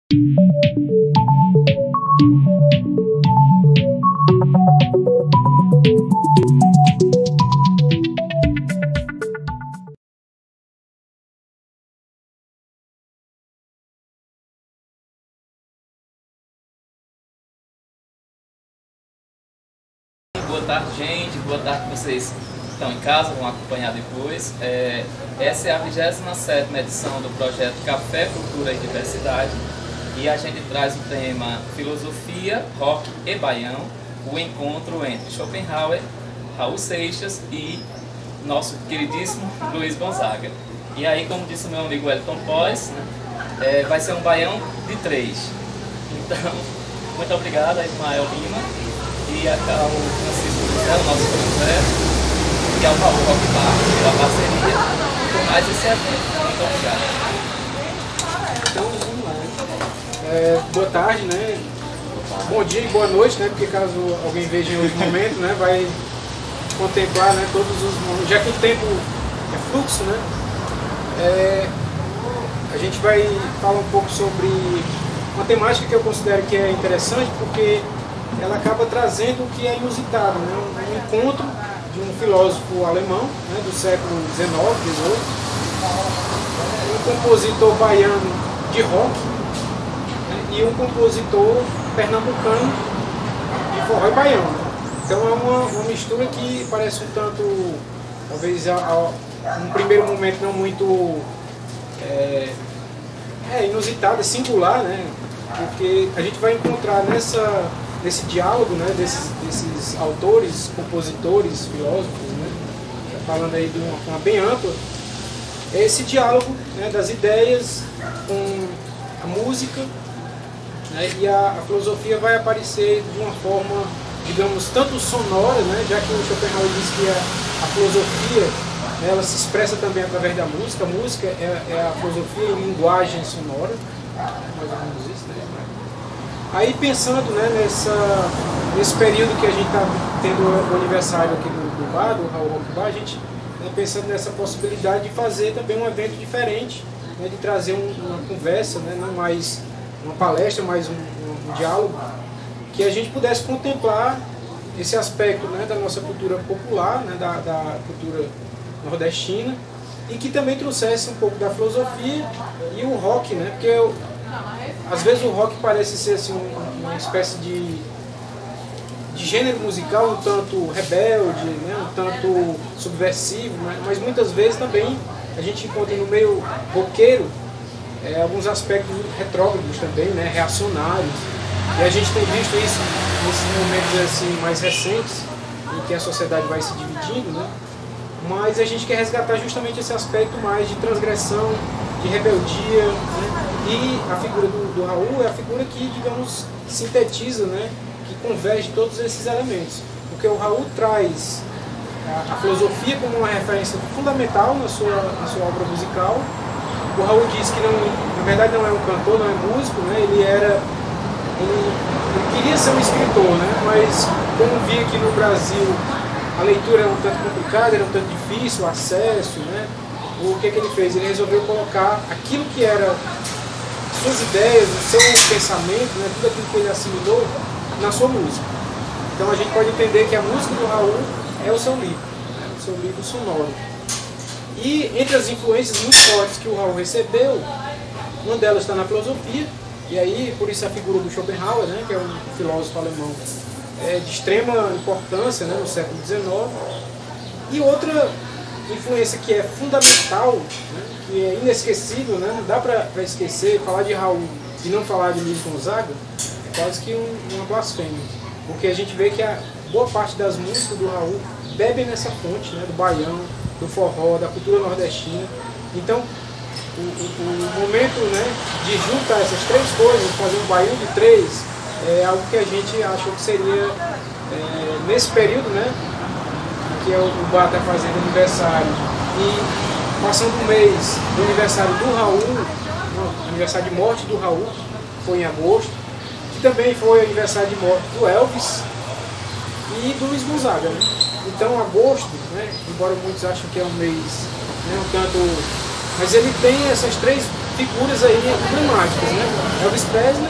Boa tarde, gente. Boa tarde, vocês estão em casa, vão acompanhar depois. Essa é a 27ª edição do projeto Café, Cultura e Diversidade. E a gente traz o tema Filosofia, Rock e Baião, o encontro entre Schopenhauer, Raul Seixas e nosso queridíssimo Luiz Gonzaga. E aí, como disse o meu amigo Wellington Pós, né, vai ser um baião de 3. Então, muito obrigado a Ismael Lima e ao Francisco José, o nosso projeto, e ao Raul Rock Bar, pela parceria, por mais esse evento. Muito obrigado. Então, vamos lá. Boa tarde, né? Bom dia e boa noite, né? Porque caso alguém veja em outro momento, né? Vai contemplar, né, todos os momentos, já que o tempo é fluxo, né? A gente vai falar um pouco sobre uma temática que eu considero que é interessante, porque ela acaba trazendo o que é inusitado, né? Um encontro de um filósofo alemão, né, do século XIX, XVIII, um compositor baiano de rock, né, e um compositor pernambucano de forró e baião. Então é uma mistura que parece um tanto, talvez num primeiro momento não muito inusitada, singular, né? Porque a gente vai encontrar nesse diálogo, né, desses autores, compositores, filósofos, né, falando aí de uma forma bem ampla, esse diálogo, né, das ideias com a música, né, e a filosofia vai aparecer de uma forma, digamos, tanto sonora, né, já que o Schopenhauer diz que a filosofia, né, ela se expressa também através da música. A música é a filosofia em linguagem sonora, mais ou menos isso, né? Aí pensando, né, nesse período que a gente está tendo o aniversário aqui do bar, do Raul Rock Bar, a gente está pensando nessa possibilidade de fazer também um evento diferente, né, de trazer uma conversa, né, não mais uma palestra, mas um diálogo, que a gente pudesse contemplar esse aspecto, né, da nossa cultura popular, né, da cultura nordestina, e que também trouxesse um pouco da filosofia e o rock, né, porque às vezes o rock parece ser assim, uma espécie de gênero musical um tanto rebelde, né, um tanto subversivo, né, mas muitas vezes também a gente encontra no meio roqueiro alguns aspectos retrógrados também, né, reacionários. E a gente tem visto isso nesses momentos assim, mais recentes, em que a sociedade vai se dividindo, né? Mas a gente quer resgatar justamente esse aspecto mais de transgressão, de rebeldia, né? E a figura do Raul é a figura que, digamos, sintetiza, né? Que converge todos esses elementos. Porque o Raul traz a filosofia como uma referência fundamental na sua obra musical. O Raul diz que, na verdade, não é um cantor, não é músico, né? Ele queria ser um escritor, né? Mas como via que no Brasil a leitura era um tanto complicada, era um tanto difícil, o acesso, né? O que ele fez? Ele resolveu colocar aquilo que era suas ideias, o seu pensamento, né? Tudo aquilo que ele assimilou na sua música. Então a gente pode entender que a música do Raul é o seu livro, né? O seu livro sonoro. E entre as influências muito fortes que o Raul recebeu, uma delas está na filosofia, e aí por isso a figura do Schopenhauer, né, que é um filósofo alemão de extrema importância, né, no século XIX. E outra influência que é fundamental, né, que é inesquecível, né, não dá para esquecer, falar de Raul e não falar de Luiz Gonzaga, é quase que uma blasfêmia, porque a gente vê que a boa parte das músicas do Raul bebem nessa fonte, né, do baião, do forró, da cultura nordestina. Então, o momento, né, de juntar essas três coisas, fazer um baião de 3, é algo que a gente achou que seria, nesse período, né, que o bar está fazendo aniversário, e passando um mês do aniversário do Raul, aniversário de morte do Raul, foi em agosto, que também foi aniversário de morte do Elvis e do Luiz Gonzaga, né? Então agosto, né, embora muitos achem que é um mês, né, um tanto, mas ele tem essas três figuras aí emblemáticas, né? Elvis Presley,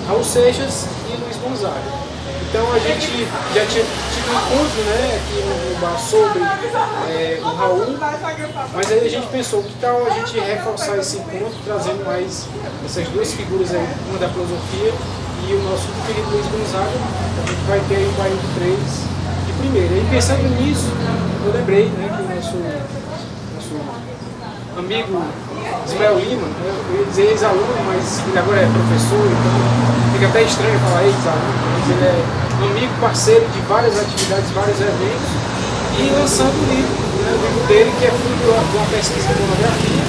Raul Seixas e Luiz Gonzaga. Então a gente já tinha tido um encontro, né, aqui no bar sobre o Raul, mas aí a gente pensou, que tal a gente reforçar esse encontro, trazendo mais essas duas figuras aí, uma da filosofia e o nosso querido Luiz Gonzaga. A gente vai ter aí o Baião do 3 de primeira. E pensando nisso, eu lembrei, né, que o nosso amigo Ismael Lima, eu ia dizer ex-aluno, mas ele agora é professor, então fica até estranho falar ex-aluno, mas ele é amigo, parceiro de várias atividades, vários eventos, e lançando o livro, né, o livro dele, que é fruto de uma pesquisa de monografia,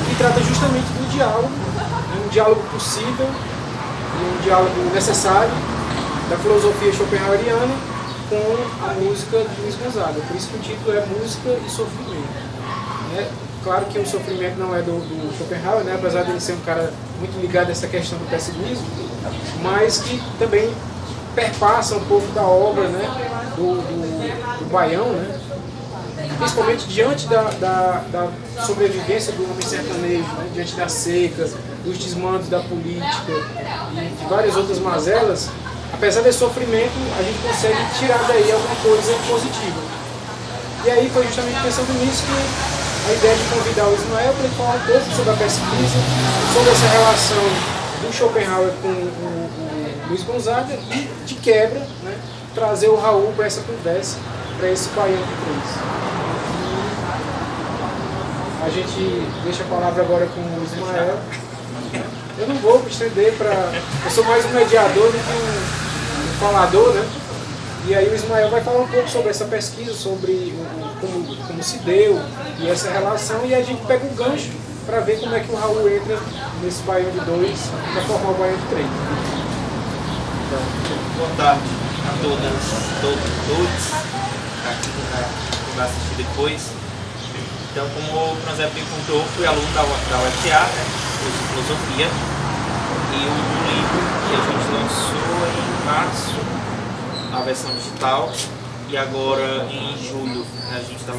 que trata justamente do diálogo, né, um diálogo possível, e um diálogo necessário, da filosofia schopenhaueriana com a música de Luiz Gonzaga. Por isso que o título é Música e Sofrimento. Né? Claro que o sofrimento não é do Schopenhauer, né? Apesar de ele ser um cara muito ligado a essa questão do pessimismo, mas que também perpassa um pouco da obra, né? do Baião, né? Principalmente diante da sobrevivência do homem sertanejo, né? Diante da seca, dos desmandos da política e de várias outras mazelas. Apesar desse sofrimento, a gente consegue tirar daí alguma coisa positiva. E aí foi justamente pensando nisso que a ideia de convidar o Ismael para ele falar um pouco sobre a pesquisa, sobre essa relação do Schopenhauer com o Luiz Gonzaga e, de quebra, né, trazer o Raul para essa conversa, para esse Baião de 3. A gente deixa a palavra agora com o Ismael. Eu não vou me estender para... Eu sou mais um mediador do que um falador, né? E aí o Ismael vai falar um pouco sobre essa pesquisa, sobre como se deu e essa relação, e a gente pega um gancho para ver como é que o Raul entra nesse Baião de 2 para formar o Baião de 3. Então, boa tarde a todos que vai assistir depois. Então, como o Franzé bem contou, fui aluno da UFA, né, curso de filosofia, e o livro que a gente lançou em março, a versão digital, e agora em julho, né, a gente está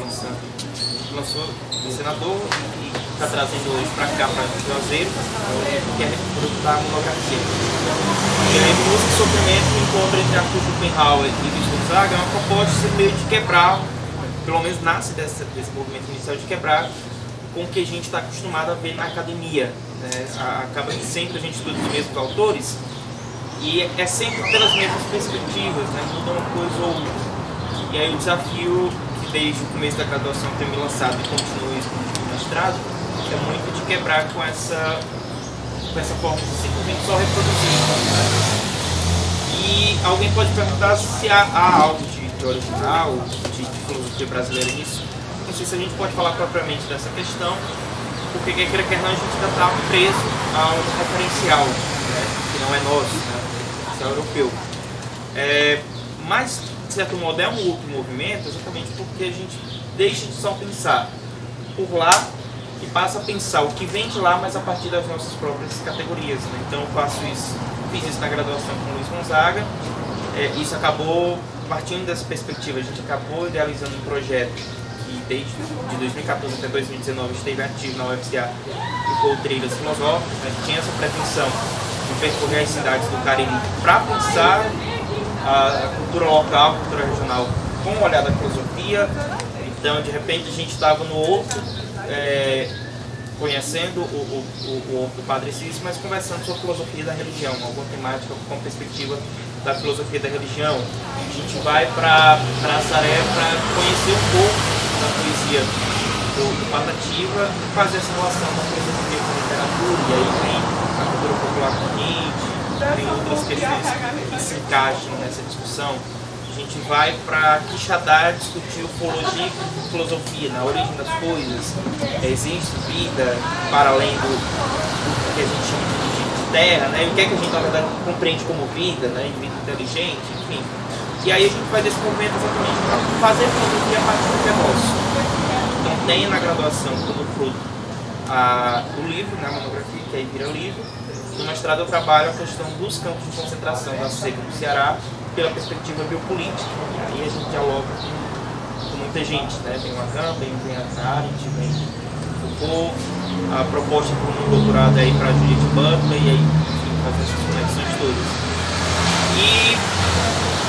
lançou o senador e está trazendo hoje para cá, para o Juazeiro, que é fruto da monografia. E aí, Música e Sofrimento, o encontro entre Arthur Schopenhauer e Luiz Gonzaga é uma proposta meio de quebrar, pelo menos nasce desse movimento inicial de quebrar com o que a gente está acostumado a ver na academia. Né? Acaba que sempre a gente estuda os mesmos autores, e é sempre pelas mesmas perspectivas, né? Muda uma coisa ou outra. E aí o desafio, que desde o começo da graduação tem me lançado e continua isso no mestrado, é muito de quebrar com essa forma de simplesmente só reproduzir. Né? E alguém pode perguntar se há algo de original, de filosofia brasileira nisso. Não sei se a gente pode falar propriamente dessa questão, porque quer queira, quer não, a gente ainda está preso a um referencial, né? Que não é nosso, né? Europeu. Mas, de certo modo, é um outro movimento, exatamente porque a gente deixa de só pensar por lá e passa a pensar o que vem de lá, mas a partir das nossas próprias categorias. Né? Então eu fiz isso na graduação com o Luiz Gonzaga, isso acabou partindo dessa perspectiva, a gente acabou idealizando um projeto que desde de 2014 até 2019 esteve ativo na UFCA e foi o Trilhas Filosóficas, né? Que tinha essa pretensão de percorrer as cidades do Cariri para pensar a cultura local, a cultura regional com o olhar da filosofia. Então, de repente, a gente estava no outro, conhecendo o Padre Cícero, mas conversando sobre a filosofia da religião, alguma temática com perspectiva da filosofia da religião. A gente vai para Saré para conhecer um pouco da poesia do Patativa e fazer essa relação da filosofia com a literatura, e aí vem a cultura popular com Nietzsche, tem outras questões que se encaixam nessa discussão. A gente vai para Quixadá discutir ufologia e filosofia, na origem das coisas. Existe vida para além do que a gente chama de terra, né? E o que é que a gente, na verdade, compreende como vida, né? Vida inteligente, enfim. E aí a gente vai desenvolvendo exatamente para fazer filosofia a partir do que é nosso. Então tem na graduação como fruto o livro, né? A monografia, que aí vira livro. No mestrado eu trabalho a questão dos campos de concentração da seca do Ceará pela perspectiva biopolítica. E aí a gente dialoga com muita gente, né? Tem o Lacan, vem a Arendt, vem Foucault, a proposta para um doutorado aí para a Juliette Butler e aí, enfim, fazer essas conexões todas. E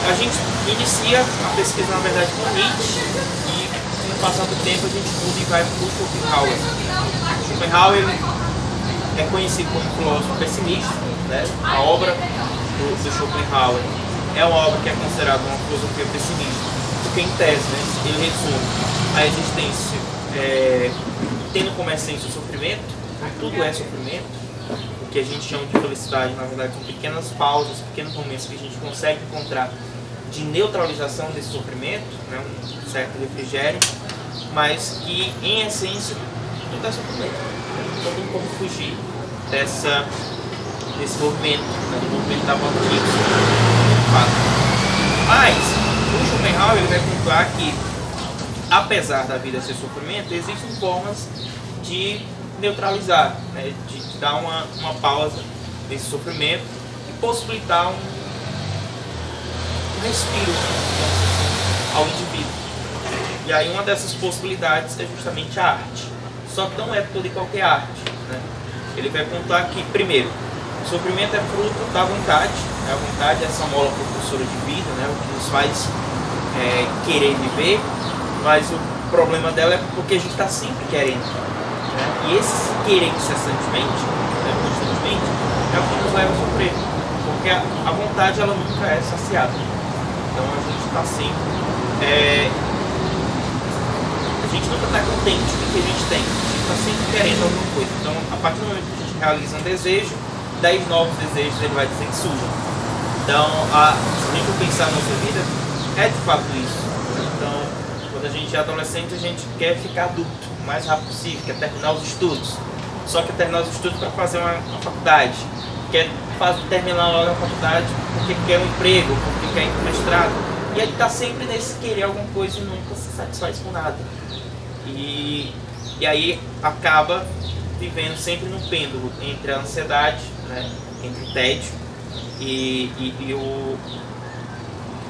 a gente inicia a pesquisa, na verdade, com Nietzsche, e com o passar do tempo a gente muda e vai para o Schopenhauer. Schopenhauer é conhecido como filósofo pessimista, né? A obra do Schopenhauer é uma obra que é considerada uma filosofia pessimista, porque em tese, né, ele resume a existência tendo como essência o sofrimento, tudo é sofrimento. O que a gente chama de felicidade, na verdade, são pequenas pausas, pequenos momentos que a gente consegue encontrar de neutralização desse sofrimento, né, um certo refrigério, mas que, em essência, tudo é sofrimento. Não tem como fugir desse movimento, né, do movimento da morte. Mas, o Schopenhauer ele vai pontuar que, apesar da vida ser sofrimento, existem formas de neutralizar, né, de dar uma pausa nesse sofrimento e possibilitar um respiro ao indivíduo. E aí uma dessas possibilidades é justamente a arte. Só que não é toda e qualquer arte, né? Ele vai pontuar que, primeiro, o sofrimento é fruto da vontade, né? A vontade é essa mola propulsora de vida, né? O que nos faz querer viver, mas o problema dela é porque a gente está sempre querendo, né? E esse querer incessantemente, né, constantemente, é o que nos leva a sofrer, porque a vontade ela nunca é saciada. Então a gente está sempre, a gente nunca está contente com o que a gente tem, a gente está sempre querendo alguma coisa. Então a partir do momento que a gente realiza um desejo, 10 novos desejos ele vai dizer que surgem. Então se a gente pensar na nossa vida, é de fato isso. Então quando a gente é adolescente a gente quer ficar adulto o mais rápido possível, quer terminar os estudos. Só que terminar os estudos para fazer uma faculdade, quer terminar logo a faculdade porque quer um emprego, porque quer ir para o mestrado. E ele está sempre nesse querer alguma coisa e nunca se satisfaz com nada. E aí acaba vivendo sempre no pêndulo entre a ansiedade, né, entre o tédio e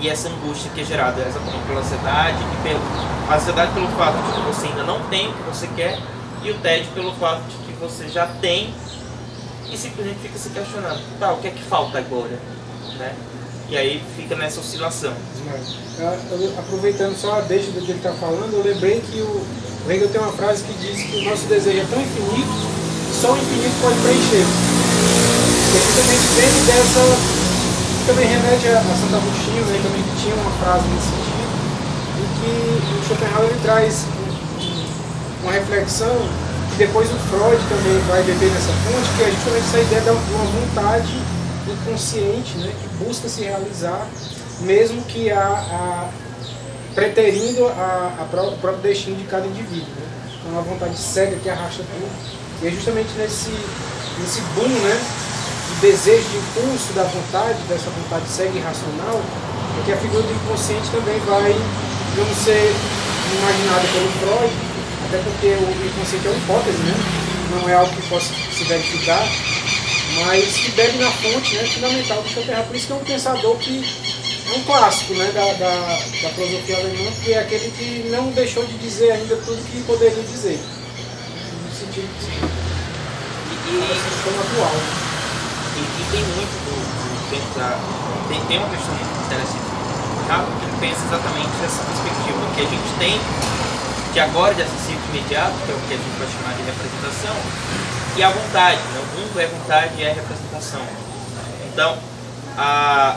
essa angústia que é gerada exatamente pela ansiedade, a ansiedade pelo fato de que você ainda não tem o que você quer, e o tédio pelo fato de que você já tem e simplesmente fica se questionando, tá, o que é que falta agora, né? E aí fica nessa oscilação. Aproveitando só a deixa do que ele está falando, eu lembrei que o Hegel tem uma frase que diz que o nosso desejo é tão infinito que só o infinito pode preencher. E justamente dentro dessa, também remete a Santo Agostinho, né, também que tinha uma frase nesse sentido, em que o Schopenhauer ele traz uma reflexão, que depois o Freud também vai beber nessa fonte, que é justamente essa ideia de uma vontade inconsciente, né, que busca se realizar, mesmo que preterindo o próprio destino de cada indivíduo, né? Então, uma vontade cega que arrasta tudo. E é justamente nesse boom, né, de desejo, de impulso da vontade, dessa vontade cega e irracional, é que a figura do inconsciente também vai, digamos, ser imaginada pelo Freud, até porque o inconsciente é uma hipótese, né? Não é algo que possa se verificar, mas que bebe na fonte, né, fundamental do Schopenhauer. Por isso que é um pensador que é um clássico, né, da filosofia alemã, que é aquele que não deixou de dizer ainda tudo que poderia dizer. No sentido que é atual. E tem muito tem uma questão muito interessante, que ele pensa exatamente nessa perspectiva que a gente tem de agora, de acessível imediato, que é o que a gente vai chamar de representação, e a vontade, né? O mundo é vontade e é representação. Então, a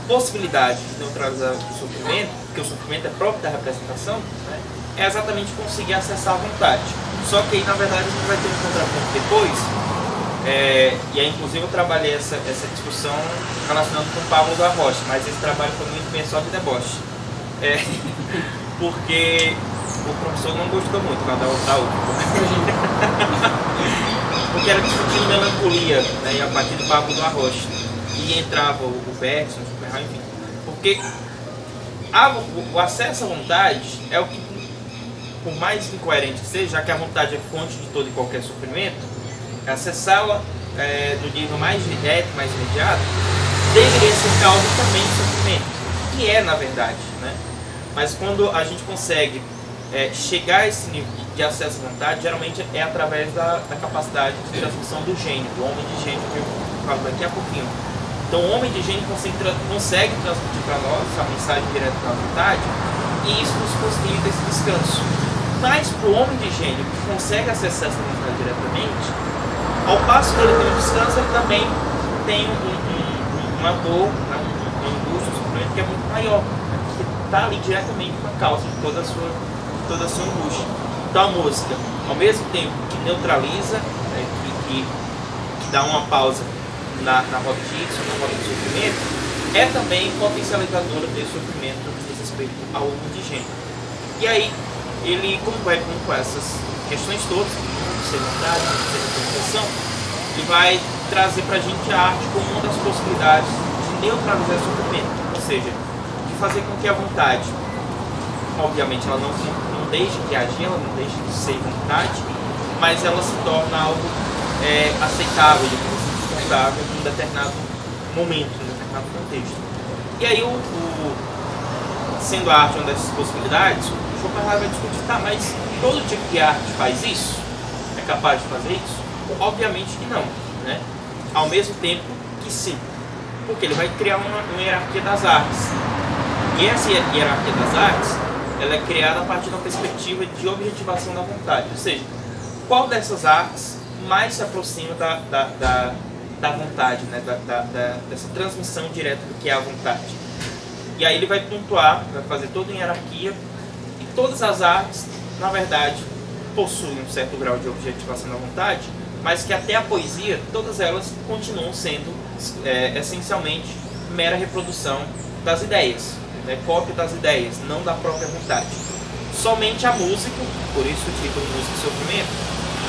possibilidade de neutralizar o sofrimento, porque o sofrimento é próprio da representação, né, é exatamente conseguir acessar a vontade. Só que aí, na verdade, a gente vai ter um contraponto depois, e aí, inclusive, eu trabalhei essa discussão relacionando com o Pablo da Rocha, mas esse trabalho foi muito bem só de deboche. Porque o professor não gostou muito lá da porque era discutindo melancolia, né, e a partir do Pablo da Rocha. E entrava o Bergson, enfim. Porque o acesso à vontade é o que, por mais incoerente que seja, já que a vontade é fonte de todo e qualquer sofrimento, acessá-la do nível mais direto, mais imediato, deveria ser causa também de sofrimento, que é na verdade, né? Mas quando a gente consegue chegar a esse nível de acesso à vontade, geralmente é através da capacidade de transmissão do gênio, do homem de gênio, que eu falo daqui a pouquinho. Então o homem de gênio consegue transmitir para nós a mensagem direta da vontade, e isso nos possibilita esse descanso. Mas para o homem de gênio que consegue acessar essa vontade diretamente, ao passo que ele tem um descanso, ele também tem uma dor, uma angústia, um sofrimento que é muito maior, né? Porque está ali diretamente com a causa de toda a sua angústia. Então a música, ao mesmo tempo que neutraliza, né, que dá uma pausa na roda de Dixon, na roda de sofrimento, é também potencializadora desse sofrimento no que diz respeito ao homem de gênio. E aí, ele, como vai com essas questões todas, de ser vontade, de ser interpretação, ele vai trazer para a gente a arte como uma das possibilidades de neutralizar o sofrimento, ou seja, de fazer com que a vontade, obviamente, ela não deixe de agir, ela não deixe de ser vontade, mas ela se torna algo aceitável, sustentável em um determinado momento, em um determinado contexto. E aí, sendo a arte uma dessas possibilidades, o Schopenhauer vai discutir, tá, mas todo tipo de arte faz isso? É capaz de fazer isso? Obviamente que não, né? Ao mesmo tempo que sim, porque ele vai criar uma hierarquia das artes. E essa hierarquia das artes, ela é criada a partir da perspectiva de objetivação da vontade, ou seja, qual dessas artes mais se aproxima da vontade, né? Dessa transmissão direta do que é a vontade. E aí ele vai pontuar, vai fazer toda a hierarquia, e todas as artes, na verdade, possuem um certo grau de objetivação da vontade, mas que até a poesia, todas elas continuam sendo essencialmente mera reprodução das ideias, né? Cópia das ideias, não da própria vontade. Somente a música, por isso o título Música e Sofrimento,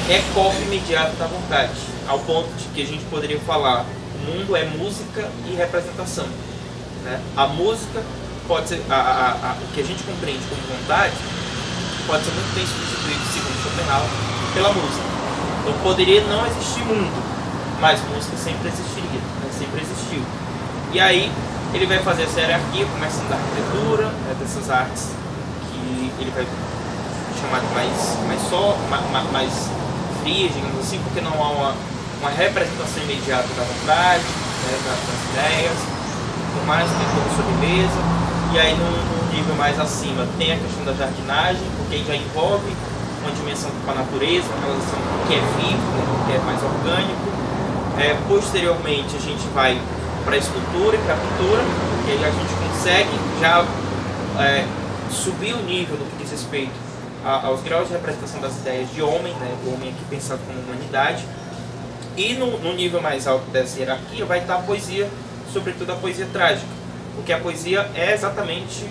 é cópia imediata da vontade, ao ponto de que a gente poderia falar: o mundo é música e representação, né? A música pode ser, o que a gente compreende como vontade, pode ser muito bem substituído, segundo Schopenhauer, pela música. Então poderia não existir mundo, mas música sempre existiria, né? Sempre existiu. E aí ele vai fazer essa hierarquia, começando da arquitetura, né, dessas artes que ele vai chamar de mais frias, digamos assim, porque não há uma representação imediata da vontade, né, das ideias, por mais que tenha toda sobremesa. E aí num nível mais acima tem a questão da jardinagem, porque aí já envolve uma dimensão com a natureza, uma relação com o que é vivo, com o que é mais orgânico. Posteriormente a gente vai para a escultura e para a pintura, e aí a gente consegue já subir o nível do que diz respeito aos graus de representação das ideias de homem, né, o homem aqui pensado como humanidade. E no nível mais alto dessa hierarquia vai estar a poesia, sobretudo a poesia trágica, porque a poesia é exatamente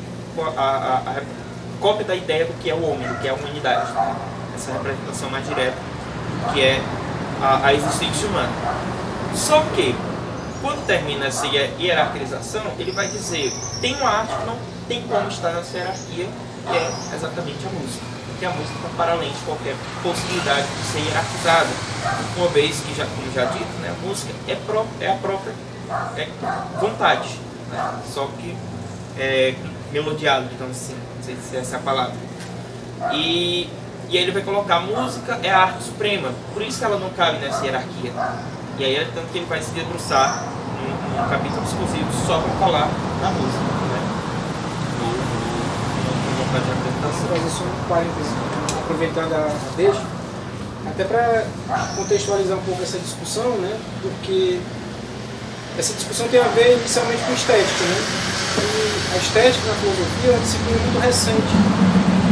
a cópia da ideia do que é o homem, do que é a humanidade, né? Essa representação mais direta que é a existência humana. Só que quando termina essa hierarquização, ele vai dizer: tem uma arte que não tem como estar nessa hierarquia, que é exatamente a música, porque a música está para além de qualquer possibilidade de ser hierarquizada, uma vez que, como já dito, né, a música é a própria vontade, né? Só que melodiado, então assim, não sei se essa é a palavra. E aí ele vai colocar: a música é a arte suprema, por isso que ela não cabe nessa hierarquia. E aí é tanto que ele vai se debruçar num capítulo exclusivo só para falar da música, né? No vontade de apresentação. Vou fazer só um parênteses, aproveitando a deixa, até para contextualizar um pouco essa discussão, né? Porque essa discussão tem a ver inicialmente com estética, né? E a estética na filosofia é uma disciplina muito recente.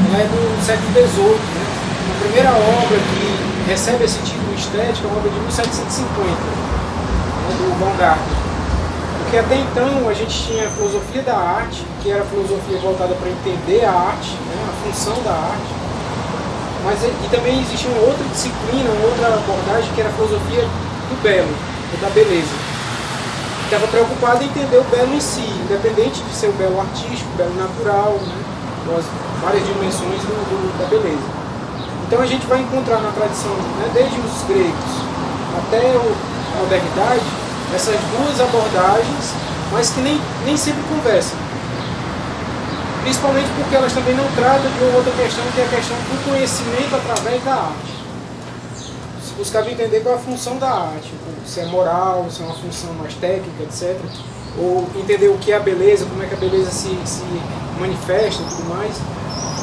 Ela é do século XVIII, né? A primeira obra que recebe esse título estética é uma obra de 1750, né, do Baumgartner. Porque até então a gente tinha a filosofia da arte, que era a filosofia voltada para entender a arte, né, a função da arte. E também existia uma outra disciplina, uma outra abordagem, que era a filosofia do belo, da beleza. Estava preocupada em entender o belo em si, independente de ser o belo artístico, o belo natural, né, as várias dimensões da beleza. Então a gente vai encontrar na tradição, né, desde os gregos até a modernidade, essas duas abordagens, mas que nem sempre conversam. principalmente porque elas também não tratam de uma outra questão, que é a questão do conhecimento através da arte. Se buscava entender qual é a função da arte, se é moral, se é uma função mais técnica, etc. Ou entender o que é a beleza, como é que a beleza se manifesta e tudo mais.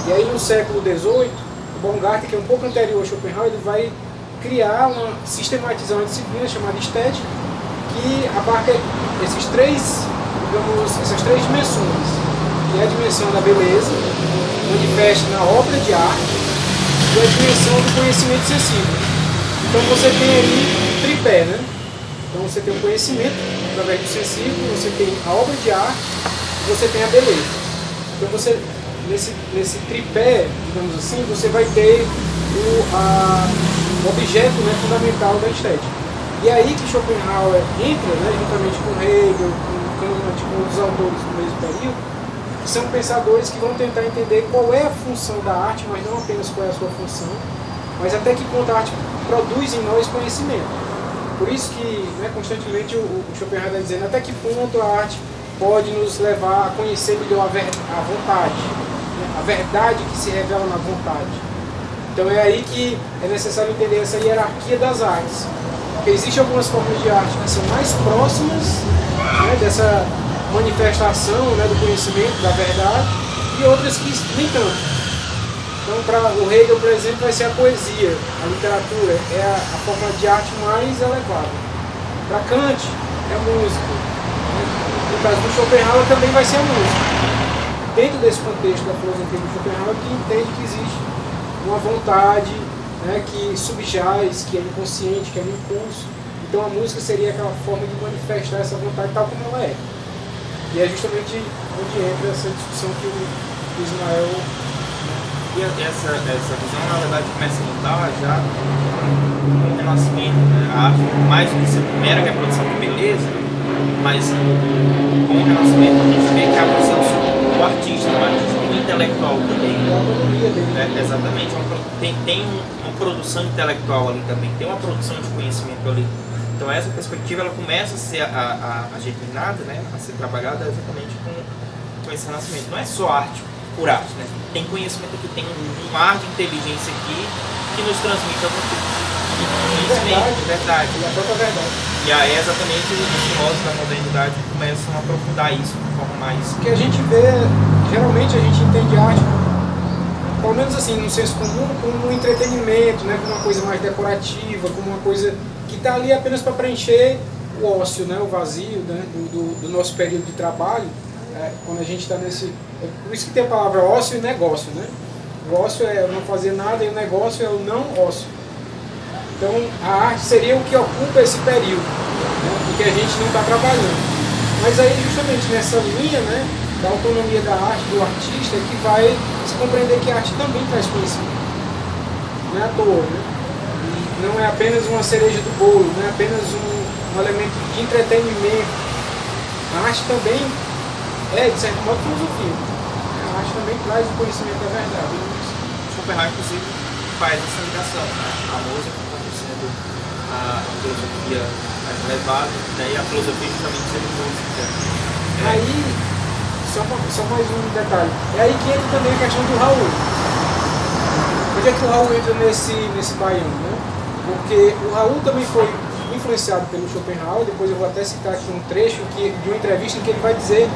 E aí no século XVIII, o Baumgarten, que é um pouco anterior a Schopenhauer, ele vai sistematizar uma disciplina chamada estética, que abarca essas três dimensões, que é a dimensão da beleza, manifesta na obra de arte, e a dimensão do conhecimento sensível. Então você tem aí um tripé, né? Então você tem o conhecimento através do sensível, você tem a obra de arte e você tem a beleza. Então você, nesse tripé, digamos assim, você vai ter o objeto, né, fundamental da estética. E aí que Schopenhauer entra, né, juntamente com Hegel, com Kant, com outros autores do mesmo período, que são pensadores que vão tentar entender qual é a função da arte, mas não apenas qual é a sua função, mas até que ponto a arte produz em nós conhecimento. Por isso que, né, constantemente o Schopenhauer está dizendo até que ponto a arte pode nos levar a conhecer melhor a vontade, né, a verdade que se revela na vontade. Então é aí que é necessário entender essa hierarquia das artes. Porque existem algumas formas de arte que são mais próximas, né, dessa manifestação, né, do conhecimento, da verdade, e outras que nem tanto. Então, para o Hegel, por exemplo, vai ser a poesia, a literatura, é a forma de arte mais elevada. Para Kant, é a música. No caso do Schopenhauer, também vai ser a música. Dentro desse contexto da filosofia do Schopenhauer, que entende que existe uma vontade, né, que subjaz, que é inconsciente, que é um impulso. Então, a música seria aquela forma de manifestar essa vontade tal como ela é. E é justamente onde entra essa discussão que o Ismael... E essa visão, na verdade, começa a mudar já com o Renascimento, né? A arte, mais do que ser mera reprodução de beleza, mas com o Renascimento a gente vê que a visão do artista, do intelectual também, né? Exatamente, tem uma produção intelectual ali também, tem uma produção de conhecimento ali. Então essa perspectiva ela começa a ser germinada, né? A ser trabalhada exatamente com esse Renascimento. Não é só arte por arte, né? Tem conhecimento aqui, tem um ar de inteligência aqui que nos transmite alguma coisa. Conhecimento, verdade. E a própria verdade. E aí exatamente os filósofos da modernidade começam a aprofundar isso de forma mais... Porque a gente vê, geralmente a gente entende arte, pelo menos assim, no senso comum, como um entretenimento, né? Como uma coisa mais decorativa, como uma coisa que está ali apenas para preencher o ócio, né? O vazio, né? do nosso período de trabalho. Quando a gente está nesse... Por isso que tem a palavra ócio e negócio, né? O ócio é não fazer nada e o negócio é o não ócio. Então a arte seria o que ocupa esse período, né? Em que a gente não está trabalhando. Mas aí justamente nessa linha, né, da autonomia da arte, do artista, é que vai se compreender que a arte também traz conhecimento. Não é à toa, né? E não é apenas uma cereja do bolo, não é apenas um elemento de entretenimento. A arte também é, de certo modo, filosofia. A arte também traz o conhecimento da verdade. Schopenhauer, inclusive, faz essa ligação, né? A música como sendo a filosofia mais elevada, né? E a filosofia também sendo música. Aí, só mais um detalhe, é aí que entra também a questão do Raul. Onde é que o Raul entra nesse baiano, né? Porque o Raul também foi influenciado pelo Schopenhauer. Depois eu vou até citar aqui um trecho de uma entrevista em que ele vai dizer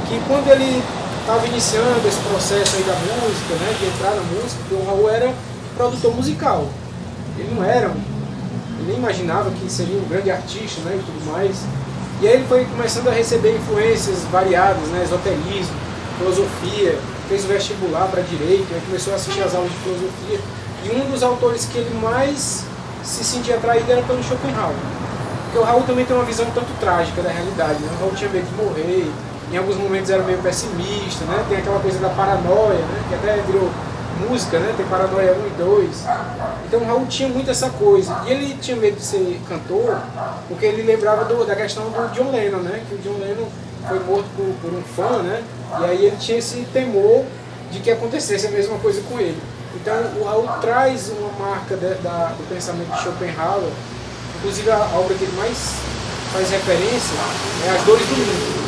que quando ele estava iniciando esse processo aí da música, né, de entrar na música, porque o Raul era produtor musical. Ele não era, ele nem imaginava que seria um grande artista, né, e tudo mais. E aí ele foi começando a receber influências variadas, né, esoterismo, filosofia, fez o vestibular para direito, aí começou a assistir às aulas de filosofia. E um dos autores que ele mais se sentia atraído era pelo Schopenhauer. Porque o Raul também tem uma visão tanto trágica da realidade, né? O Raul tinha medo de morrer, em alguns momentos era meio pessimista, né? Tem aquela coisa da paranoia, né? Que até virou música, né? Tem Paranoia 1 e 2. Então o Raul tinha muito essa coisa. E ele tinha medo de ser cantor, porque ele lembrava da questão do John Lennon, né? Que o John Lennon foi morto por um fã, né? E aí ele tinha esse temor de que acontecesse a mesma coisa com ele. Então o Raul traz uma marca do pensamento de Schopenhauer. Inclusive a obra que ele mais faz referência é As Dores do Mundo.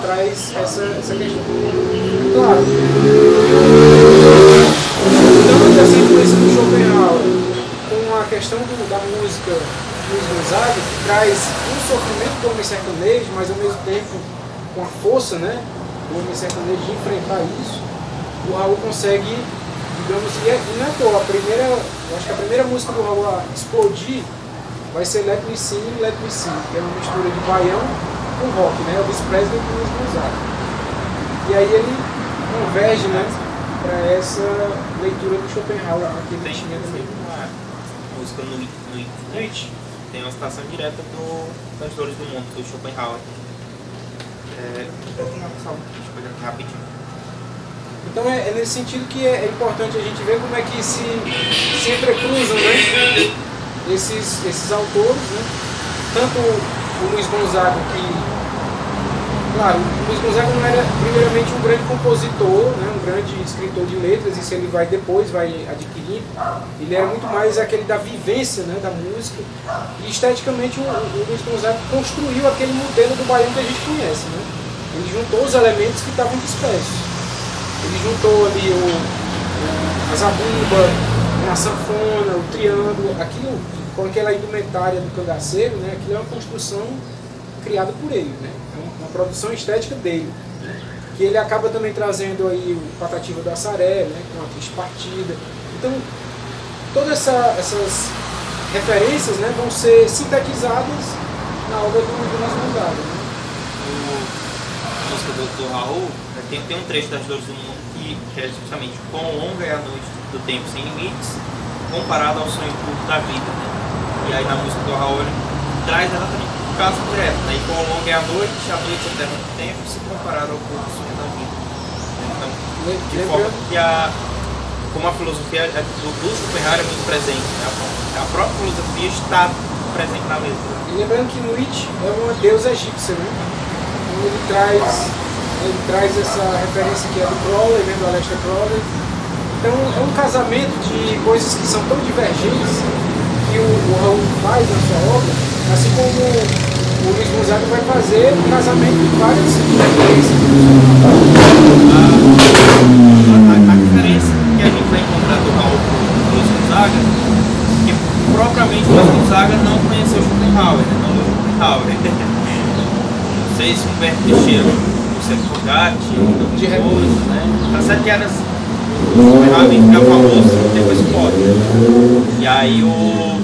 traz essa questão. Claro, dando essa influência do Schopenhauer com a questão da música do Luiz Gonzaga, que traz um sofrimento do homem sertanejo, mas ao mesmo tempo com a força, né, do homem sertanejo de enfrentar isso, o Raul consegue, digamos, e não é à toa, eu acho que a primeira música do Raul a explodir vai ser Let Me Sing, Let Me Sing, que é uma mistura de baião com rock, né, Elvis Presley e Luiz Gonzaga. E aí ele converge, né, para essa leitura do Schopenhauer, aqui Tem uma música no Nietzsche, tem uma citação direta das Dores do Mundo, do Schopenhauer. Eu tenho uma salva aqui rapidinho. Então é nesse sentido que é importante a gente ver como é que se entrecruzam, né, esses autores, né? Tanto o Luiz Gonzaga, que, claro, o Luiz Gonzaga não era primeiramente um grande compositor, né, um grande escritor de letras, isso ele depois vai adquirir. Ele era muito mais aquele da vivência, né, da música, e esteticamente o Luiz Gonzaga construiu aquele modelo do baião que a gente conhece, né? Ele juntou os elementos que estavam dispersos. Ele juntou ali a zabumba, a sanfona, o triângulo, aquilo com aquela indumentária do cangaceiro, né? Aquilo é uma construção criada por ele, né? É uma produção estética dele, né? Que ele acaba também trazendo aí o Patativa do Assaré, né? Com a Triste Partida. Então, todas essas referências, né, vão ser sintetizadas na obra do Luiz Gonzaga, né? A música do Raul, tem um trecho das Dores do Mundo que é justamente quão longa é a noite do tempo sem limites, comparado ao sonho curto da vida, né? E aí na música do Raul ele traz exatamente o caso direto, né? E quão longa é a noite eterna do tempo, se comparado ao curto sonho da vida. Então, de forma que como a filosofia do Schopenhauer é muito presente, né? A própria filosofia está presente na letra. E lembrando que Nietzsche é uma deusa egípcia, né? Então ele traz essa referência que é do Crowley, né, do Aleister Crowley. Então é um casamento de coisas que são tão divergentes que o Raul faz na sua obra, assim como o Luiz Gonzaga vai fazer um casamento de várias referências. A diferença que a gente vai encontrar do Raul com o Luiz Gonzaga é que propriamente o Luiz Gonzaga não conheceu Schopenhauer, né? Não leu Schopenhauer. Não sei se o Humberto Teixeira, o Sérgio Fogatti, de repouso, né? Tá certo que era Schopenhauer vem ficar famoso depois pode. E aí o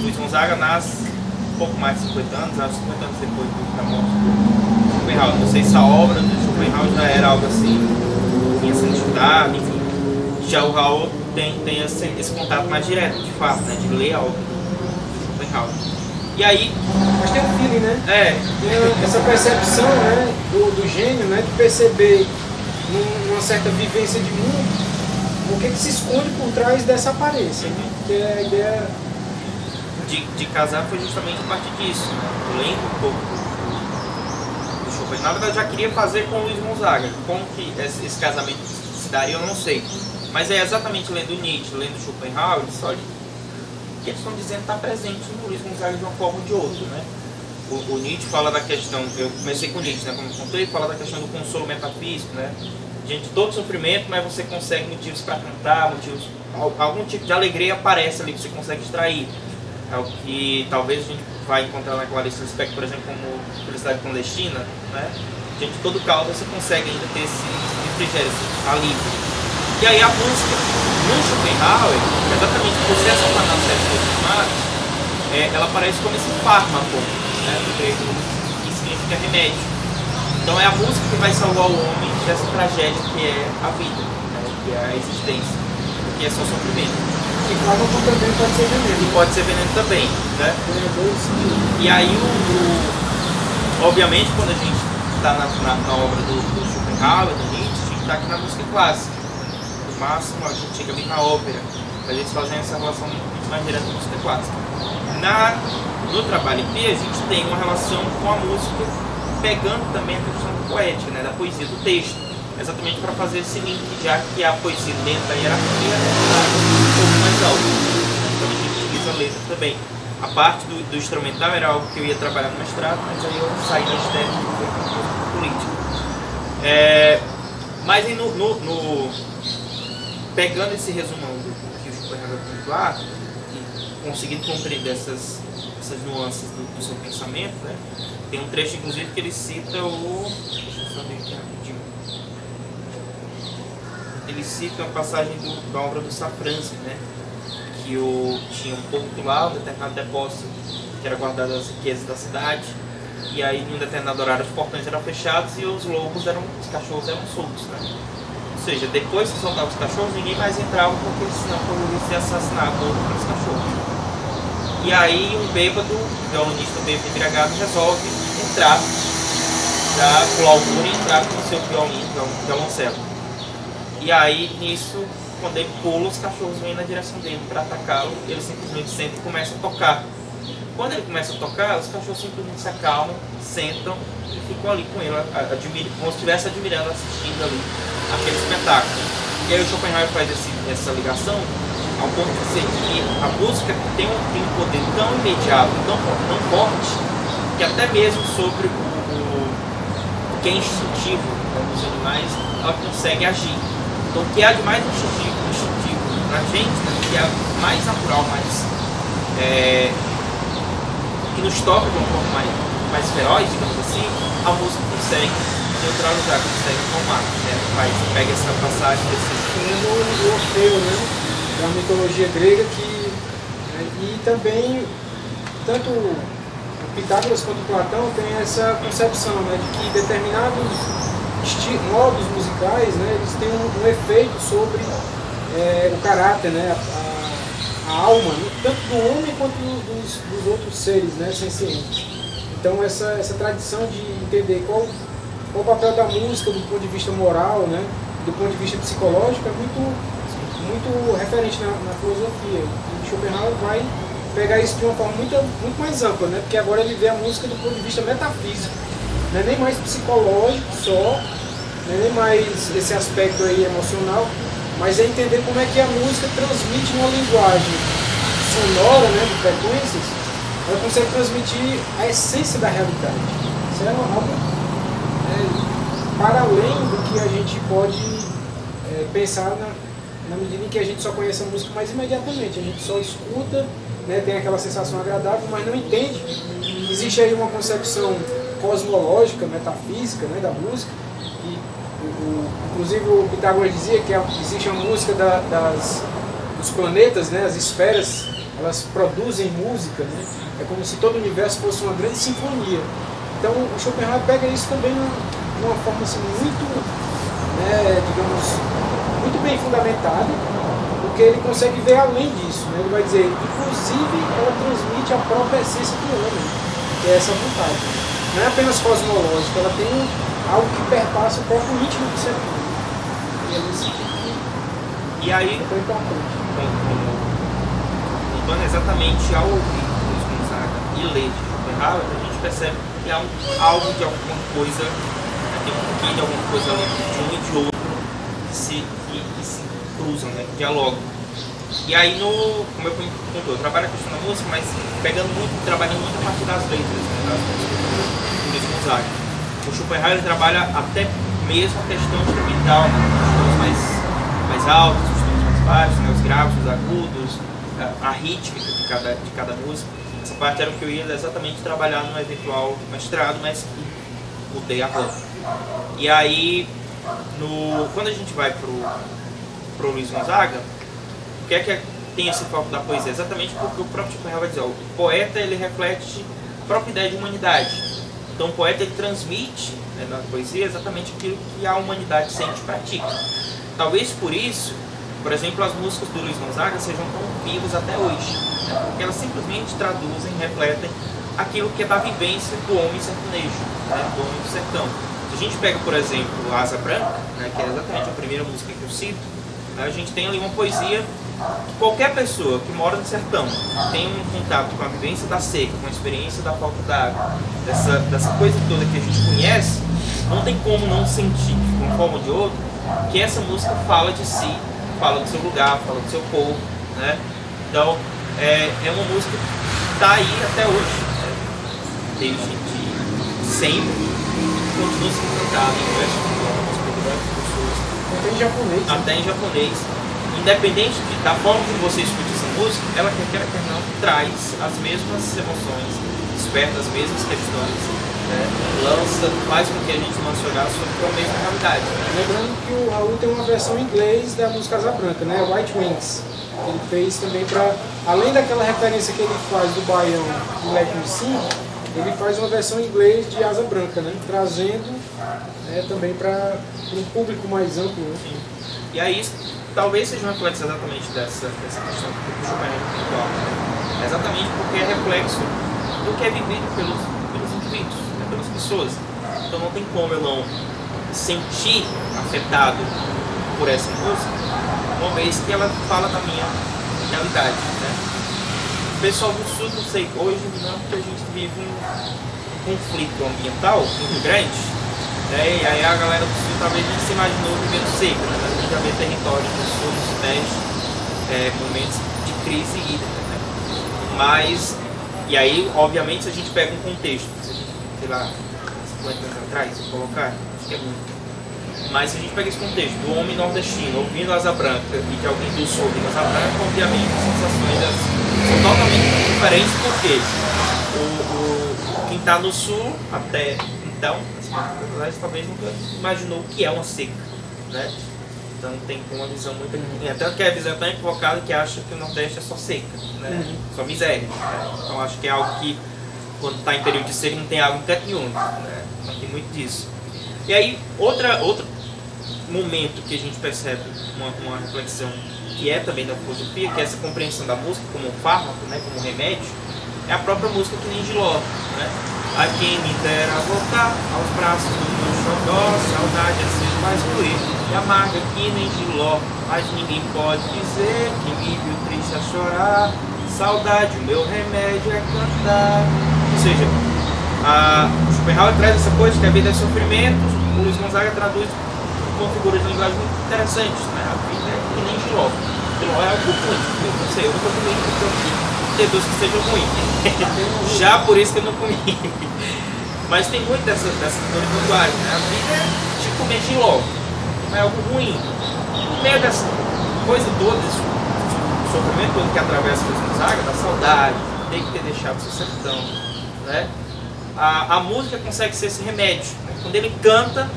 Luiz Gonzaga nasce um pouco mais de 50 anos, acho 50 anos depois da morte do Schopenhauer. Não sei se a obra do Schopenhauer já era algo assim, tinha sido estudado, enfim. Já o Raul tem esse contato mais direto, de fato, né? De ler a obra do Schopenhauer. E aí, mas tem um feeling, né? Tem essa percepção, né, do gênio, né, de perceber numa certa vivência de mundo o que se esconde por trás dessa aparência, né? Que é a ideia de casar foi justamente a partir disso, né? Lendo um pouco do Schopenhauer. Na verdade, eu já queria fazer com o Luiz Gonzaga. Como que esse casamento se daria, eu não sei. Mas é exatamente lendo Nietzsche, lendo Schopenhauer, olha, que eles estão dizendo está presente no Luiz Gonzaga de uma forma ou de outra, né? O Nietzsche fala da questão, eu comecei com Nietzsche, né, como eu contei, fala da questão do consolo metafísico, né? Diante de todo sofrimento, mas você consegue motivos para cantar, algum tipo de alegria aparece ali que você consegue extrair. É o que talvez a gente vai encontrar na Clarice Lispector, por exemplo, como Felicidade Clandestina, né? Diante de todo caos, você consegue ainda ter esse refrigério, esse alívio. E aí a música no Schopenhauer, exatamente por ser essa panacea de ela aparece como esse fármaco, né, do grego, que significa remédio. Então é a música que vai salvar o homem dessa tragédia que é a vida, né, que é a existência, que é só sofrimento. E fármaco também pode ser veneno. E pode ser veneno também, né? E aí obviamente quando a gente está na obra do Schopenhauer, do Nietzsche, a gente está aqui na música clássica. No máximo a gente chega bem na ópera, a gente fazendo essa relação muito mais direta com a música clássica. No trabalho aqui a gente tem uma relação com a música, pegando também a questão poética, né, da poesia, do texto, exatamente para fazer esse link, já que a poesia dentro da hierarquia é um pouco mais alta. Então a gente utiliza a letra também. A parte do instrumental era algo que eu ia trabalhar no mestrado, mas aí eu saí da estética e fui para a política. Mas aí pegando esse resumão do que o Schopenhauer contou lá, e conseguindo compreender essas nuances do seu pensamento, né? Tem um trecho, inclusive, que ele cita deixa eu só ver aqui rapidinho. Ele cita uma passagem da obra do Safranski, né? Que tinha um porto lá, um determinado depósito que era guardado as riquezas da cidade, e aí em um determinado horário os portões eram fechados e os cachorros eram soltos, né? Ou seja, depois que soltavam os cachorros, ninguém mais entrava porque senão poderia ser assassinado pelos cachorros. E aí um violonista bêbado embriagado, resolve entrar para pular o muro e entrar com o seu violoncelo. E aí nisso, quando ele pula, os cachorros vêm na direção dele para atacá-lo, ele simplesmente senta e começa a tocar. Quando ele começa a tocar, os cachorros simplesmente se acalmam, sentam e ficam ali com ele, como se estivesse admirando, assistindo ali aquele espetáculo. E aí o Schopenhauer faz essa ligação ao ponto de dizer que a música tem um poder tão imediato, tão forte, que até mesmo sobre o que é instintivo, né, dos animais, ela consegue agir. Então o que há de mais instintivo na gente, né, que é mais natural, que nos toca de uma forma mais feroz, digamos assim, a música consegue neutralizar, consegue acalmar, né? Pega essa passagem do Orfeu, né? Da mitologia grega e também tanto o Pitágoras quanto o Platão tem essa concepção, né, de que determinados modos musicais, né, eles têm um efeito sobre o caráter, né, a alma, né, tanto do homem quanto dos outros seres, né, sencientes. Então essa tradição de entender qual o papel da música do ponto de vista moral, né, do ponto de vista psicológico é muito referente na filosofia. E Schopenhauer vai pegar isso de uma forma muito mais ampla, né? Porque agora ele vê a música do ponto de vista metafísico, não é nem mais psicológico só, não é nem mais esse aspecto aí emocional, mas é entender como é que a música transmite uma linguagem sonora, né, de frequências, ela consegue transmitir a essência da realidade. Isso é algo para além do que a gente pode pensar na medida em que a gente só conhece a música mais imediatamente, a gente só escuta, né, tem aquela sensação agradável, mas não entende. Existe aí uma concepção cosmológica, metafísica, né, da música, e inclusive o Pitágoras dizia que existe a música dos planetas, né, as esferas, elas produzem música, né, é como se todo o universo fosse uma grande sinfonia. Então o Schopenhauer pega isso também de uma forma assim, muito, né, digamos, muito bem fundamentada, porque ele consegue ver além disso, né? Ele vai dizer, inclusive ela transmite a própria essência do homem, que é essa vontade. Não é apenas cosmológica, ela tem algo que perpassa o próprio íntimo do ser humano. E aí, então exatamente ao ouvir Luiz Gonzaga e ler Schopenhauer, a gente percebe que há algo de alguma coisa, tem um pouquinho de alguma coisa ali de um e de outro que se cruzam, né, que dialogam. E aí, como eu contou, eu trabalho a questão da música, mas trabalhando muito a partir das letras, né, das músicas do Luiz Gonzaga. O Schopenhauer ele trabalha até mesmo a questão instrumental, né, os tons mais altos, os tons mais baixos, né, os graves, os agudos, a rítmica de cada música. Essa parte era o que eu ia exatamente trabalhar no eventual mestrado, mas mudei a rota. E aí, quando a gente vai pro Luiz Gonzaga, o que é que tem esse foco da poesia? Exatamente porque o próprio Schopenhauer vai dizer, o poeta ele reflete a própria ideia de humanidade. Então o poeta ele transmite, né, na poesia exatamente aquilo que a humanidade sente e pratica. Talvez por isso, por exemplo, as músicas do Luiz Gonzaga sejam tão vivas até hoje, né, porque elas simplesmente traduzem, refletem aquilo que é da vivência do homem sertanejo, né, do homem do sertão. Se a gente pega, por exemplo, Asa Branca, né, que é exatamente a primeira música que eu cito, né, a gente tem ali uma poesia que qualquer pessoa que mora no sertão tem um contato com a vivência da seca, com a experiência da falta d'água, dessa coisa toda que a gente conhece, não tem como não sentir, de uma forma ou de outra, que essa música fala de si, fala do seu lugar, fala do seu povo, né? Então, é uma música está aí até hoje, né? Desde sempre, continua sendo cantado em diversos idiomas, por diversas pessoas. Até em japonês. Até em japonês. Independente da forma que você escuta essa música, ela quer não traz as mesmas emoções, desperta as mesmas questões, né? Faz com que a gente lance olhar sobre a mesma realidade. Lembrando que o Raul tem uma versão em inglês da música Asa Branca, né? White Wings. Ele fez também para, além daquela referência que ele faz do Baião do Let Me Sing, ele faz uma versão em inglês de Asa Branca, né? Trazendo também para um público mais amplo. Né? Sim. E aí, talvez seja um reflexo exatamente dessa questão do Chopin espiritual. Né? Exatamente porque é reflexo do que é vivido pelos indivíduos, né? Pelas pessoas. Então não tem como eu não sentir afetado por essa música, uma vez que ela fala da minha realidade. Né? O pessoal do Sul, não sei, hoje não, porque a gente vive um conflito ambiental muito grande, né? E aí a galera do Sul talvez não se imaginou vivendo seca, né? A gente já vê territórios do Sul, do Sudeste, momentos de crise hídrica, né? Mas, e aí, obviamente, se a gente pega um contexto, se a gente, sei lá, 50 anos atrás, se colocar, acho que é muito. Mas se a gente pega esse contexto do homem nordestino ouvindo Asa Branca e de alguém do Sul ouvindo Asa Branca, obviamente as sensações são totalmente diferentes, porque quem está no Sul, até então, talvez nunca imaginou o que é uma seca, né? Então tem uma visão muito... Até que a visão é tão equivocada que acha que o Nordeste é só seca, né? Só miséria. Né? Então acho que é algo que, quando está em período de seca, não tem água em canto nenhum, né? Não tem muito disso. E aí, outro momento que a gente percebe uma reflexão que é também da filosofia, que é essa compreensão da música como um fármaco, né, como um remédio, é a própria música que nem Giló, né? A quem me dera voltar aos braços do meu xodó, saudade assim faz doer, e amarga que nem Giló, mas ninguém pode dizer que me viu triste a chorar, saudade, o meu remédio é cantar. Ou seja, o Schopenhauer traz essa coisa que a vida é sofrimento, o Luiz Gonzaga traduz com figuras de linguagem muito interessantes, né? A vida é que nem Giló. Giló é algo ruim, eu não sei, eu nunca comi ter doce que seja ruim. Já por isso que eu não comi. Mas tem muito dessa figura de linguagem, né? A vida é de comer Giló, não é algo ruim. No meio dessa coisa toda, desse sofrimento todo que atravessa o Luiz Gonzaga, da saudade, tem que ter deixado o seu sertão, né? A música consegue ser esse remédio. Né? Quando ele canta,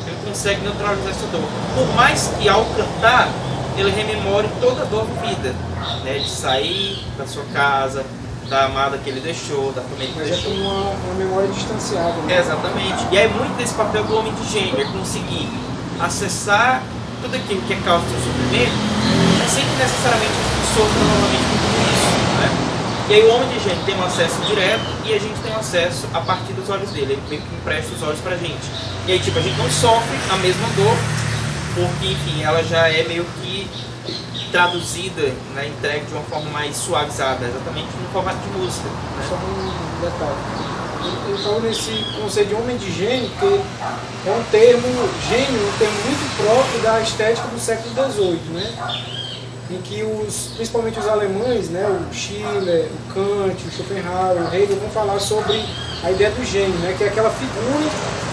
ele consegue neutralizar essa dor. Por mais que ao cantar, ele rememore toda a dor vivida, né? De sair da sua casa, da amada que ele deixou, da família que ele deixou. Mas é uma memória distanciada. Né? Exatamente. E é muito desse papel do homem de gênio, é conseguir acessar tudo aquilo que é causa do seu sofrimento, sem que necessariamente sofra novamente com tudo isso, né? E aí o homem de gênio tem um acesso direto e a gente tem um acesso a partir dos olhos dele, ele meio que empresta os olhos pra gente. E aí tipo, a gente não sofre a mesma dor, porque enfim, ela já é meio que traduzida, né, entregue de uma forma mais suavizada, exatamente no formato de música. Né? Só um detalhe. Eu falo nesse conceito de homem de gênio, porque é um termo, gênio, um termo muito próprio da estética do século XVIII, né? Em que principalmente os alemães, né, o Schiller, o Kant, o Schopenhauer, o Hegel vão falar sobre a ideia do gênio, né, que é aquela figura,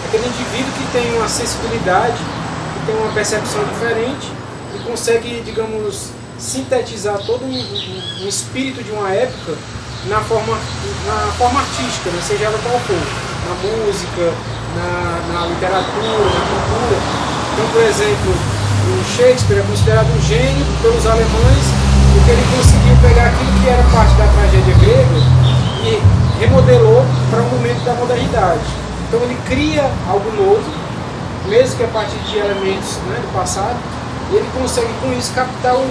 aquele indivíduo que tem uma sensibilidade, que tem uma percepção diferente e consegue, digamos, sintetizar todo um espírito de uma época na forma artística, né, seja ela qual for, na música, na literatura, na cultura. Então, por exemplo, o Shakespeare é considerado um gênio pelos alemães porque ele conseguiu pegar aquilo que era parte da tragédia grega e remodelou para um momento da modernidade. Então ele cria algo novo, mesmo que a partir de elementos, né, do passado, e ele consegue com isso captar o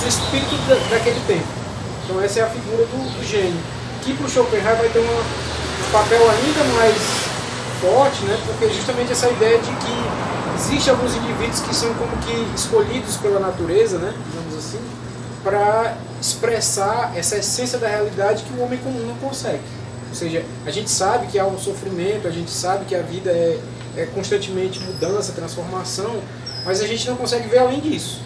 espírito daquele tempo. Então essa é a figura do gênio, que para o Schopenhauer vai ter um papel ainda mais forte, né, porque justamente essa ideia de que existem alguns indivíduos que são como que escolhidos pela natureza, né, digamos assim, para expressar essa essência da realidade que o homem comum não consegue. Ou seja, a gente sabe que há um sofrimento, a gente sabe que a vida é constantemente mudança, transformação, mas a gente não consegue ver além disso.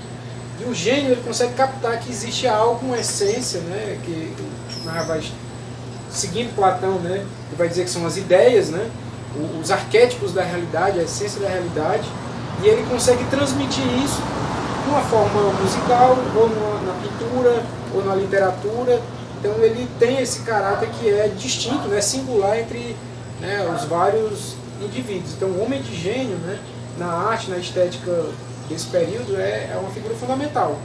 E o gênio ele consegue captar que existe algo, uma essência, né, que o Schopenhauer vai seguindo Platão, né, ele vai dizer que são as ideias, né, os arquétipos da realidade, a essência da realidade, e ele consegue transmitir isso de uma forma musical, ou na pintura, ou na literatura. Então ele tem esse caráter que é distinto, né, singular entre, né, os vários indivíduos. Então o homem de gênio, né, na arte, na estética desse período, é uma figura fundamental,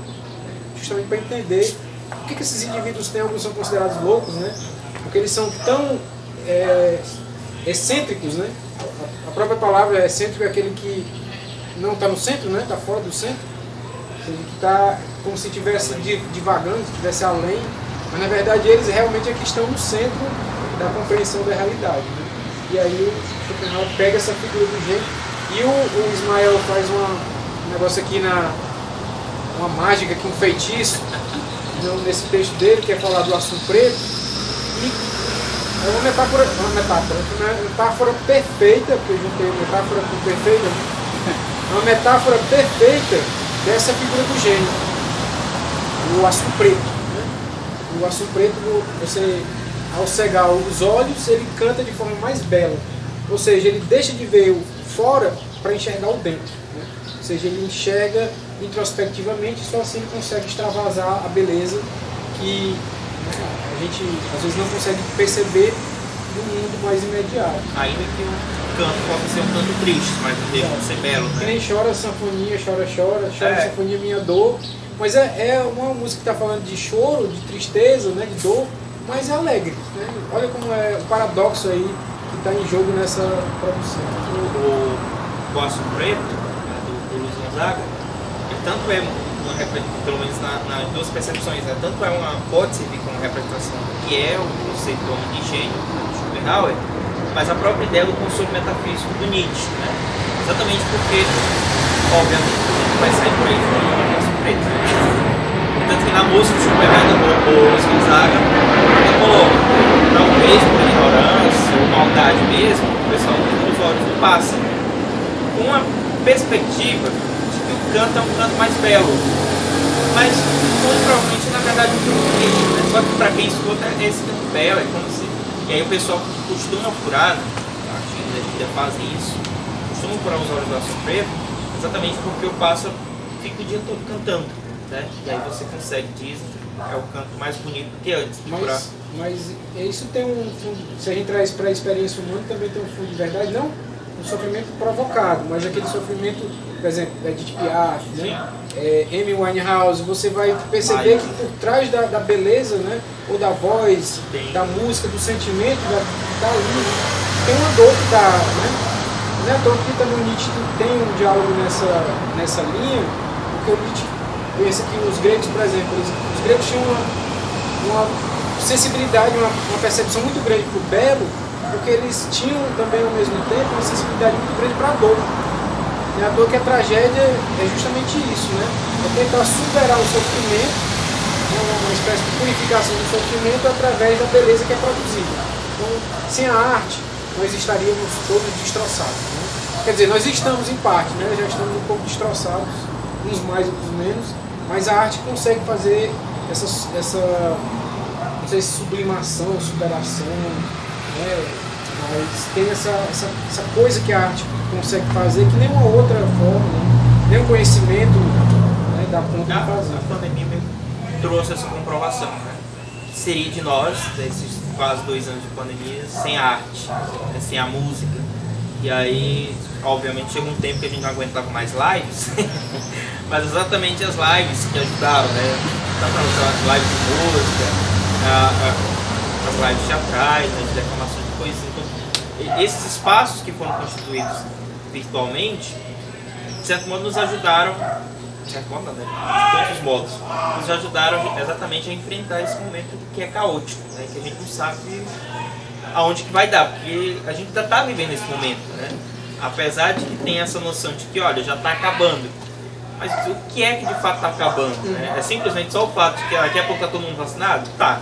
justamente para entender por que esses indivíduos têm, alguns são considerados loucos, né, porque eles são tão excêntricos, né, a própria palavra excêntrico é aquele que não está no centro, né, está fora do centro, que está como se estivesse divagando, se estivesse além, mas na verdade eles realmente é que estão no centro da compreensão da realidade, né? E aí o Schopenhauer pega essa figura do gênio e o Ismael faz um negócio aqui, uma mágica, aqui, um feitiço nesse texto dele, que é falar do aço preto, e é uma metáfora perfeita, porque eu juntei metáfora com perfeita, né? É uma metáfora perfeita dessa figura do gênio, o aço preto, né? O aço preto, você, ao cegar os olhos, ele canta de forma mais bela, ou seja, ele deixa de ver o fora para enxergar o dentro, né? Ou seja, ele enxerga introspectivamente, só assim ele consegue extravasar a beleza que, né, a gente às vezes não consegue perceber no mundo mais imediato. Ainda que o canto possa ser um canto triste, mas não deixa de ser belo, né? Quem chora sanfonia, chora sanfonia minha dor. Mas é uma música que está falando de choro, de tristeza, né, de dor, mas é alegre, né? Olha como é o paradoxo aí que está em jogo nessa produção. O Aço Preto, né, do Luiz Gonzaga, ele tanto é pelo menos nas duas percepções, né, tanto pode servir como representação do que é o conceito do homem de gênio, do Schopenhauer, mas a própria ideia do consolo metafísico do Nietzsche, né? Exatamente porque, obviamente, vai sair por aí falando do Aço Preto, né? Tanto que na música do Schopenhauer, o Luiz Gonzaga, ele coloca, talvez por ignorância ou maldade mesmo, o pessoal fica nos olhos do pássaro, com uma perspectiva de que o canto é um canto mais belo, mas muito provavelmente na verdade um canto triste, né? Só que para quem escuta esse canto belo, é como se. E aí o pessoal costuma furar, acho que ainda fazem isso, costuma furar os olhos do Aço Preto, exatamente porque o pássaro fica o dia todo cantando, né? E aí você consegue, dizem, é o canto mais bonito do que antes de furar. Mas isso tem um fundo, se a gente traz para a experiência humana, também tem um fundo de verdade, não um sofrimento provocado, mas aquele sofrimento, por exemplo, Edith Piaf, né? Amy Winehouse, você vai perceber que por trás da beleza, né? Ou da voz, da música, do sentimento que está ali, tem uma dor que está, né? Não é à toa que também o Nietzsche tem um diálogo nessa linha, porque o Nietzsche pensa que os gregos, por exemplo, os gregos tinham uma sensibilidade, uma percepção muito grande para o belo, porque eles tinham também ao mesmo tempo uma sensibilidade muito grande para a dor. E a dor, que a tragédia é justamente isso, né? É tentar superar o sofrimento, uma espécie de purificação do sofrimento através da beleza que é produzida. Então, sem a arte, nós estaríamos todos destroçados, né? Quer dizer, nós estamos em parte, né? Já estamos um pouco destroçados, uns mais, outros menos, mas a arte consegue fazer essa não sei se sublimação, superação, né? Mas tem essa coisa que a arte consegue fazer que nenhuma outra forma, né? Nem o conhecimento, né, dá conta de fazer. A pandemia trouxe essa comprovação, né? Seria de nós, desses quase 2 anos de pandemia, sem a arte, né, sem a música. E aí, obviamente, chegou um tempo que a gente não aguentava mais lives, mas exatamente as lives que ajudaram, né? Tanto as lives de música, as lives teatrais, né, de declamação de poesia. Então, esses espaços que foram constituídos virtualmente, de certo modo nos ajudaram, de certo modo não, né? De todos os modos, nos ajudaram exatamente a enfrentar esse momento que é caótico, né? Que a gente não sabe aonde que vai dar, porque a gente ainda está vivendo esse momento, né? Apesar de que tem essa noção de que, olha, já está acabando, mas o que é que de fato está acabando, né? É simplesmente só o fato de que daqui a pouco está todo mundo vacinado? Tá.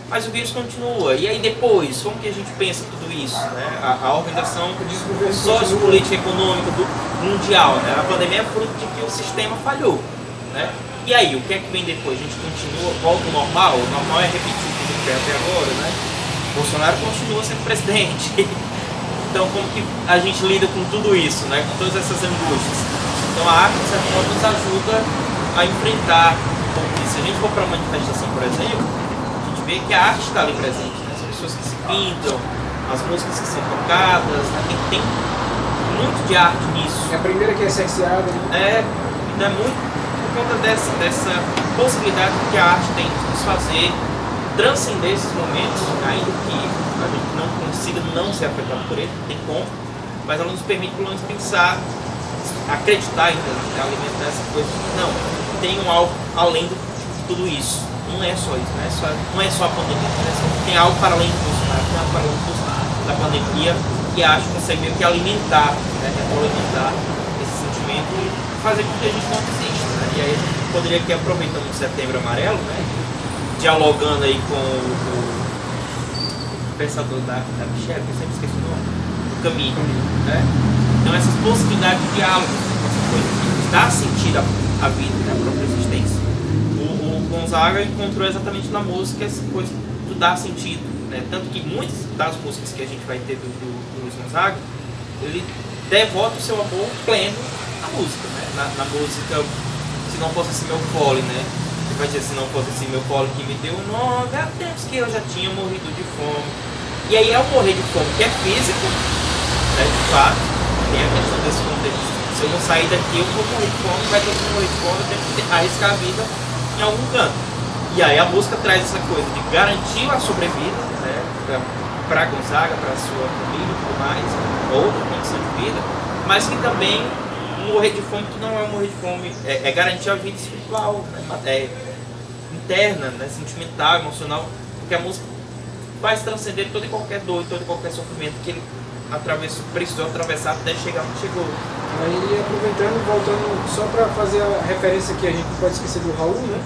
Mas o vírus continua. E aí depois, como que a gente pensa tudo isso, né? A organização sociopolítica econômica mundial, né? A pandemia é fruto de que o sistema falhou, né? E aí, o que é que vem depois? A gente continua, volta ao normal? O normal é repetir o que a gente fez até agora, né? Bolsonaro continua sendo presidente. Então, como que a gente lida com tudo isso, né? Com todas essas angústias? Então, a arte, de certa forma, nos ajuda a enfrentar um pouco isso. Se a gente for para uma manifestação, por exemplo, a gente vê que a arte está ali presente, né? As pessoas que se pintam, as músicas que são tocadas, né? Tem muito de arte nisso. É a primeira que é sexeada, né? Então é muito por conta dessa possibilidade que a arte tem de nos fazer transcender esses momentos, ainda que a gente não consiga não ser afetado por ele, não tem como, mas ela nos permite pelo menos pensar, acreditar ainda, né? Alimentar essa coisa. Não, tem um algo além de tudo isso. Não é só isso, não é só a pandemia, tem algo para além do Bolsonaro, tem algo para além da pandemia, que a arte consegue meio que alimentar, né? Alimentar esse sentimento e fazer com que a gente não desista, né? E aí a gente poderia aqui, aproveitando o Setembro Amarelo, né? Dialogando aí com o pensador da Michelle, que eu sempre esqueci o nome, o Camus, né? Então essas possibilidades de diálogo, essa coisa que dá sentido à vida, né? À própria existência. O Gonzaga encontrou exatamente na música essa coisa do dar sentido, né? Tanto que muitas das músicas que a gente vai ter do Luiz Gonzaga, ele devota o seu amor pleno na música, né? Na música Se Não Fosse Assim Meu Fole, né? Ele vai dizer, se não fosse assim meu fole que me deu o nome, há tempos que eu já tinha morrido de fome. E aí é o morrer de fome, que é físico, né, de fato, tem a questão desse contexto. Se eu não sair daqui, eu vou morrer de fome, vai ter que morrer de fome, eu tenho que arriscar a vida em algum canto. E aí a música traz essa coisa de garantir a sobrevida, né, para Gonzaga, para a sua família e tudo mais, outra condição de vida, mas que também morrer de fome, que não é morrer de fome, é garantir a vida espiritual, né, interna, né, sentimental, emocional, porque a música vai transcender toda e qualquer dor, todo e qualquer sofrimento que ele precisou atravessar até chegar onde chegou. Aí, aproveitando, voltando só para fazer a referência que a gente não pode esquecer do Raul, né?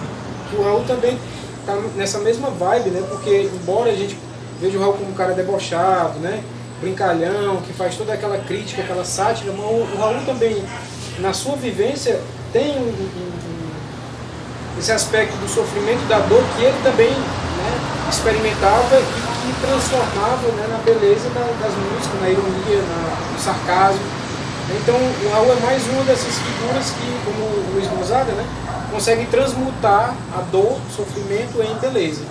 Que o Raul também está nessa mesma vibe, né? Porque embora a gente veja o Raul como um cara debochado, né? Brincalhão, que faz toda aquela crítica, aquela sátira, mas o Raul também, na sua vivência, tem esse aspecto do sofrimento e da dor que ele também, né, experimentava e que transformava, né, na beleza das músicas, na ironia, no sarcasmo. Então o Raul é mais uma dessas figuras que, como o Luiz Gonzaga, né, consegue transmutar a dor, o sofrimento em beleza.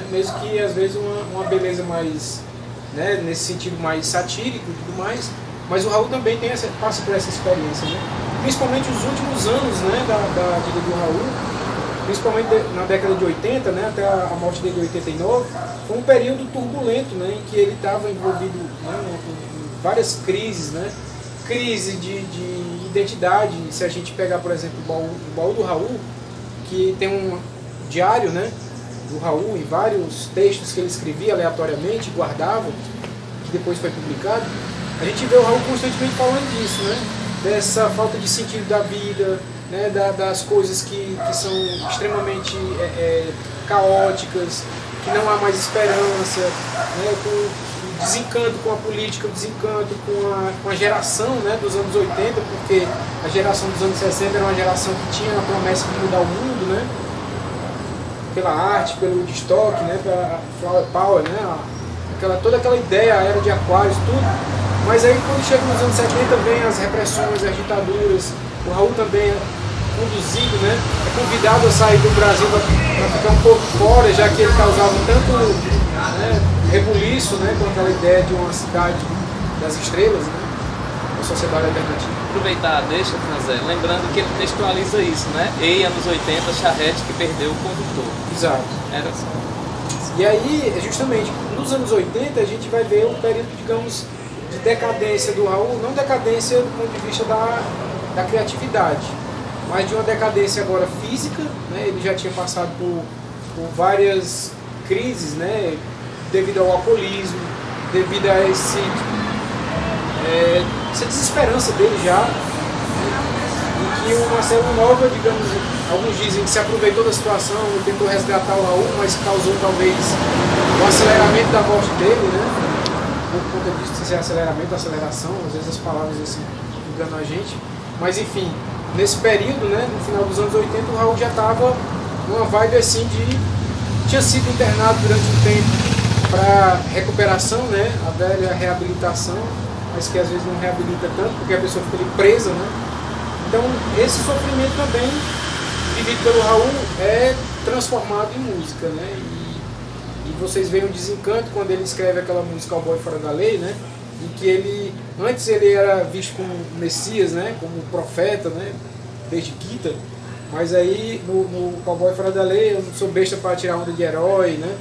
Mesmo que às vezes uma beleza mais, né, nesse sentido mais satírico e tudo mais, mas o Raul também passa por essa experiência, né? Principalmente os últimos anos, né, da vida do Raul, principalmente na década de 80, né, até a morte dele em 89, foi um período turbulento, né, em que ele estava envolvido, né, em várias crises, né, crise de identidade. Se a gente pegar, por exemplo, o baú do Raul, que tem um diário, né, do Raul e vários textos que ele escrevia aleatoriamente, guardava, que depois foi publicado, a gente vê o Raul constantemente falando disso, né, dessa falta de sentido da vida, né, das coisas que são extremamente caóticas, que não há mais esperança, né, com o desencanto com a política, o desencanto com a geração, né, dos anos 80, porque a geração dos anos 60 era uma geração que tinha a promessa de mudar o mundo, né, pela arte, pelo Woodstock, né, pela Flower Power, né, toda aquela ideia, a era de Aquários, tudo. Mas aí quando chega nos anos 70 vem as repressões, as ditaduras, o Raul também conduzido, né, é convidado a sair do Brasil para ficar um pouco fora, já que ele causava tanto, né, rebuliço, né, com aquela ideia de uma cidade das estrelas, né, uma sociedade alternativa. Aproveitar, deixa, Franzé, lembrando que ele textualiza isso, né? Ei, anos 80, charrete que perdeu o condutor. Exato. Era só. E aí, justamente, nos anos 80 a gente vai ver um período, digamos, de decadência do Raul, não decadência do ponto de vista da criatividade, mas de uma decadência agora física, né? Ele já tinha passado por várias crises, né? Devido ao alcoolismo, devido a essa desesperança dele já, e que o Marcelo Nova, digamos, alguns dizem que se aproveitou da situação e tentou resgatar o Raul, mas causou talvez o aceleramento da morte dele, né? Por conta disso, esse aceleramento, aceleração, às vezes as palavras assim enganam a gente, mas enfim, nesse período, né, no final dos anos 80, o Raul já estava numa vibe assim tinha sido internado durante um tempo para recuperação, né? A velha reabilitação, mas que às vezes não reabilita tanto, porque a pessoa fica ali presa, né? Então, esse sofrimento também, vivido pelo Raul, é transformado em música, né? E vocês veem o desencanto quando ele escreve aquela música Cowboy Fora da Lei, né? Em que ele, antes ele era visto como Messias, né? Como profeta, né? Desde Gita, mas aí no Cowboy Fora da Lei, eu não sou besta para tirar onda de herói, né?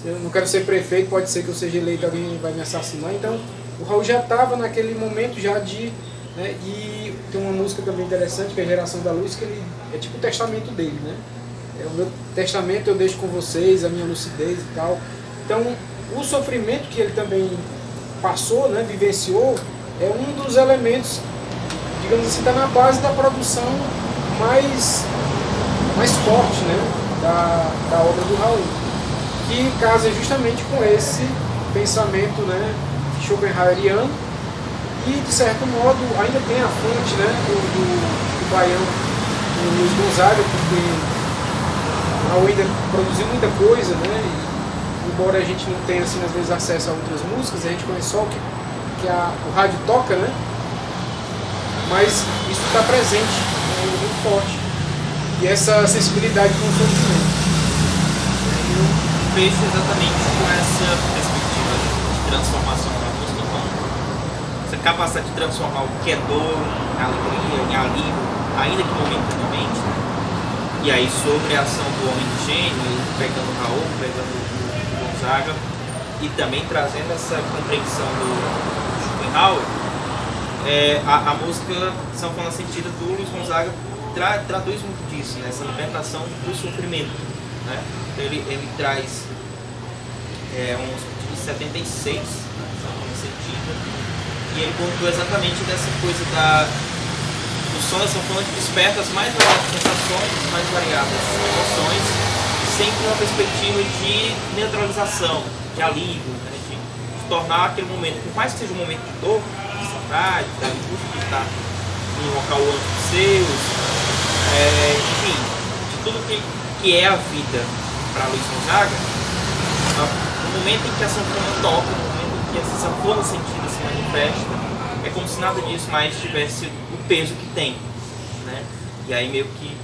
Eu não quero ser prefeito, pode ser que eu seja eleito, alguém vai me assassinar. Então, o Raul já estava naquele momento já de... Né? E tem uma música também interessante, que é a Geração da Luz, que ele é tipo o testamento dele, né? É o meu testamento, eu deixo com vocês, a minha lucidez e tal. Então, o sofrimento que ele também passou, né, vivenciou, é um dos elementos, digamos assim, está na base da produção mais forte, né, da obra do Raul, que casa justamente com esse pensamento, né, schopenhaueriano, e de certo modo ainda tem a fonte, né, do baiano, do Luiz Gonzaga, porque o Raul ainda produziu muita coisa, né, e, embora a gente não tenha assim, às vezes acesso a outras músicas, a gente conhece só o que o rádio toca, né, mas isso está presente, né, muito forte, e essa sensibilidade com o sofrimento. Eu vejo exatamente com essa perspectiva de transformação da música, com essa capacidade de transformar o que é dor em alegria, em alívio, ainda que momentaneamente, né? E aí sobre a ação do Homem de Gênio, pegando o Raul, pegando o Gonzaga, e também trazendo essa compreensão do Schopenhauer, a música Sanfona Sentida do Luiz Gonzaga traduz muito disso, né? Essa libertação do sofrimento, né? Então ele traz um de 76, Sanfona Sentida, e ele contou exatamente dessa coisa do som da sanfona que desperta as mais variadas sensações, as mais variadas emoções, sempre uma perspectiva de neutralização, de alívio, né? de tornar aquele momento, por mais que seja um momento de dor, de saudade, de angústia, de estar em um local longe dos seus, enfim, de tudo que é a vida para Luiz Gonzaga, no momento em que a sanfona toca, no momento em que essa sanfona sentida se manifesta, é como se nada disso mais tivesse o peso que tem, né? E aí meio que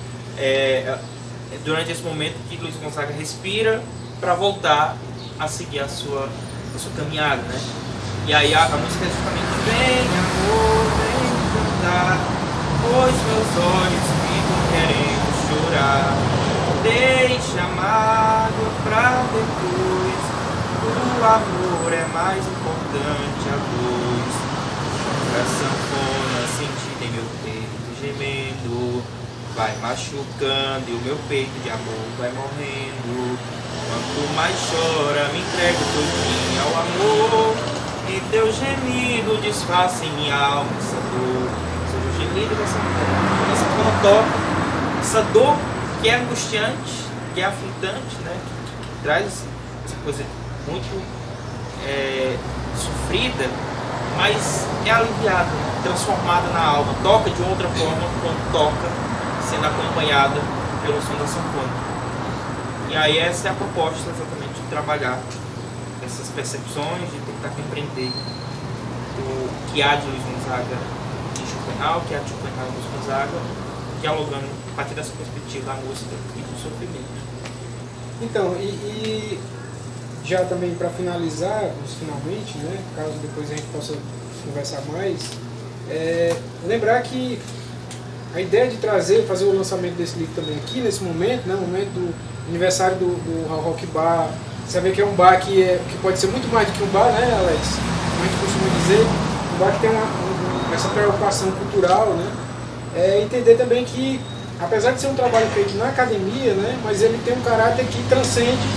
durante esse momento que Luiz Gonzaga respira para voltar a seguir a sua caminhada, né? E aí a música é justamente vem amor, vem cantar, pois meus olhos ficam querendo chorar, deixa a mágoa pra depois, o amor é mais importante a luz, a sanfona sentida em meu peito gemendo, vai machucando e o meu peito de amor vai morrendo, quanto mais chora me entrego todinha ao amor, e teu gemido desfaça em minha alma essa dor, seja o gemido da sanfona. A sanfona toca essa dor que é angustiante, que é aflitante, né? Que traz essa coisa muito sofrida, mas é aliviada, transformada na alma, toca de outra forma quando toca, sendo acompanhada pelo som da sanfona. E aí essa é a proposta exatamente de trabalhar essas percepções, de tentar compreender o que há de Luiz Gonzaga em Schopenhauer, o que há de Schopenhauer em Luiz Gonzaga, dialogando a partir dessa perspectiva da música e do sofrimento. Então, e já também para finalizar, finalmente, né, caso depois a gente possa conversar mais, lembrar que a ideia de fazer o lançamento desse livro também aqui, nesse momento, né, momento do aniversário do Rock Bar, saber que é um bar que pode ser muito mais do que um bar, né, Alex? Como a gente costuma dizer, um bar que tem essa preocupação cultural, né? Entender também que, apesar de ser um trabalho feito na academia, né, mas ele tem um caráter que transcende,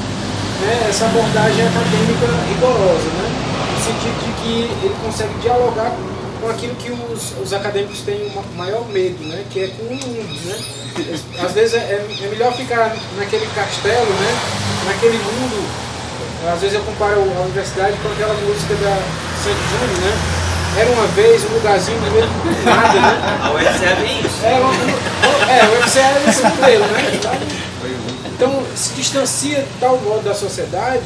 né, essa abordagem acadêmica rigorosa, né, no sentido de que ele consegue dialogar com aquilo que os acadêmicos têm o maior medo, né, que é com o mundo, né. Às vezes é melhor ficar naquele castelo, né, naquele mundo. Às vezes eu comparo a universidade com aquela música da Sandy Júnior, né. Era uma vez um lugarzinho no meio do nada, né? A UFC é bem isso. O UFC é esse modelo, né? Então se distancia de tal modo da sociedade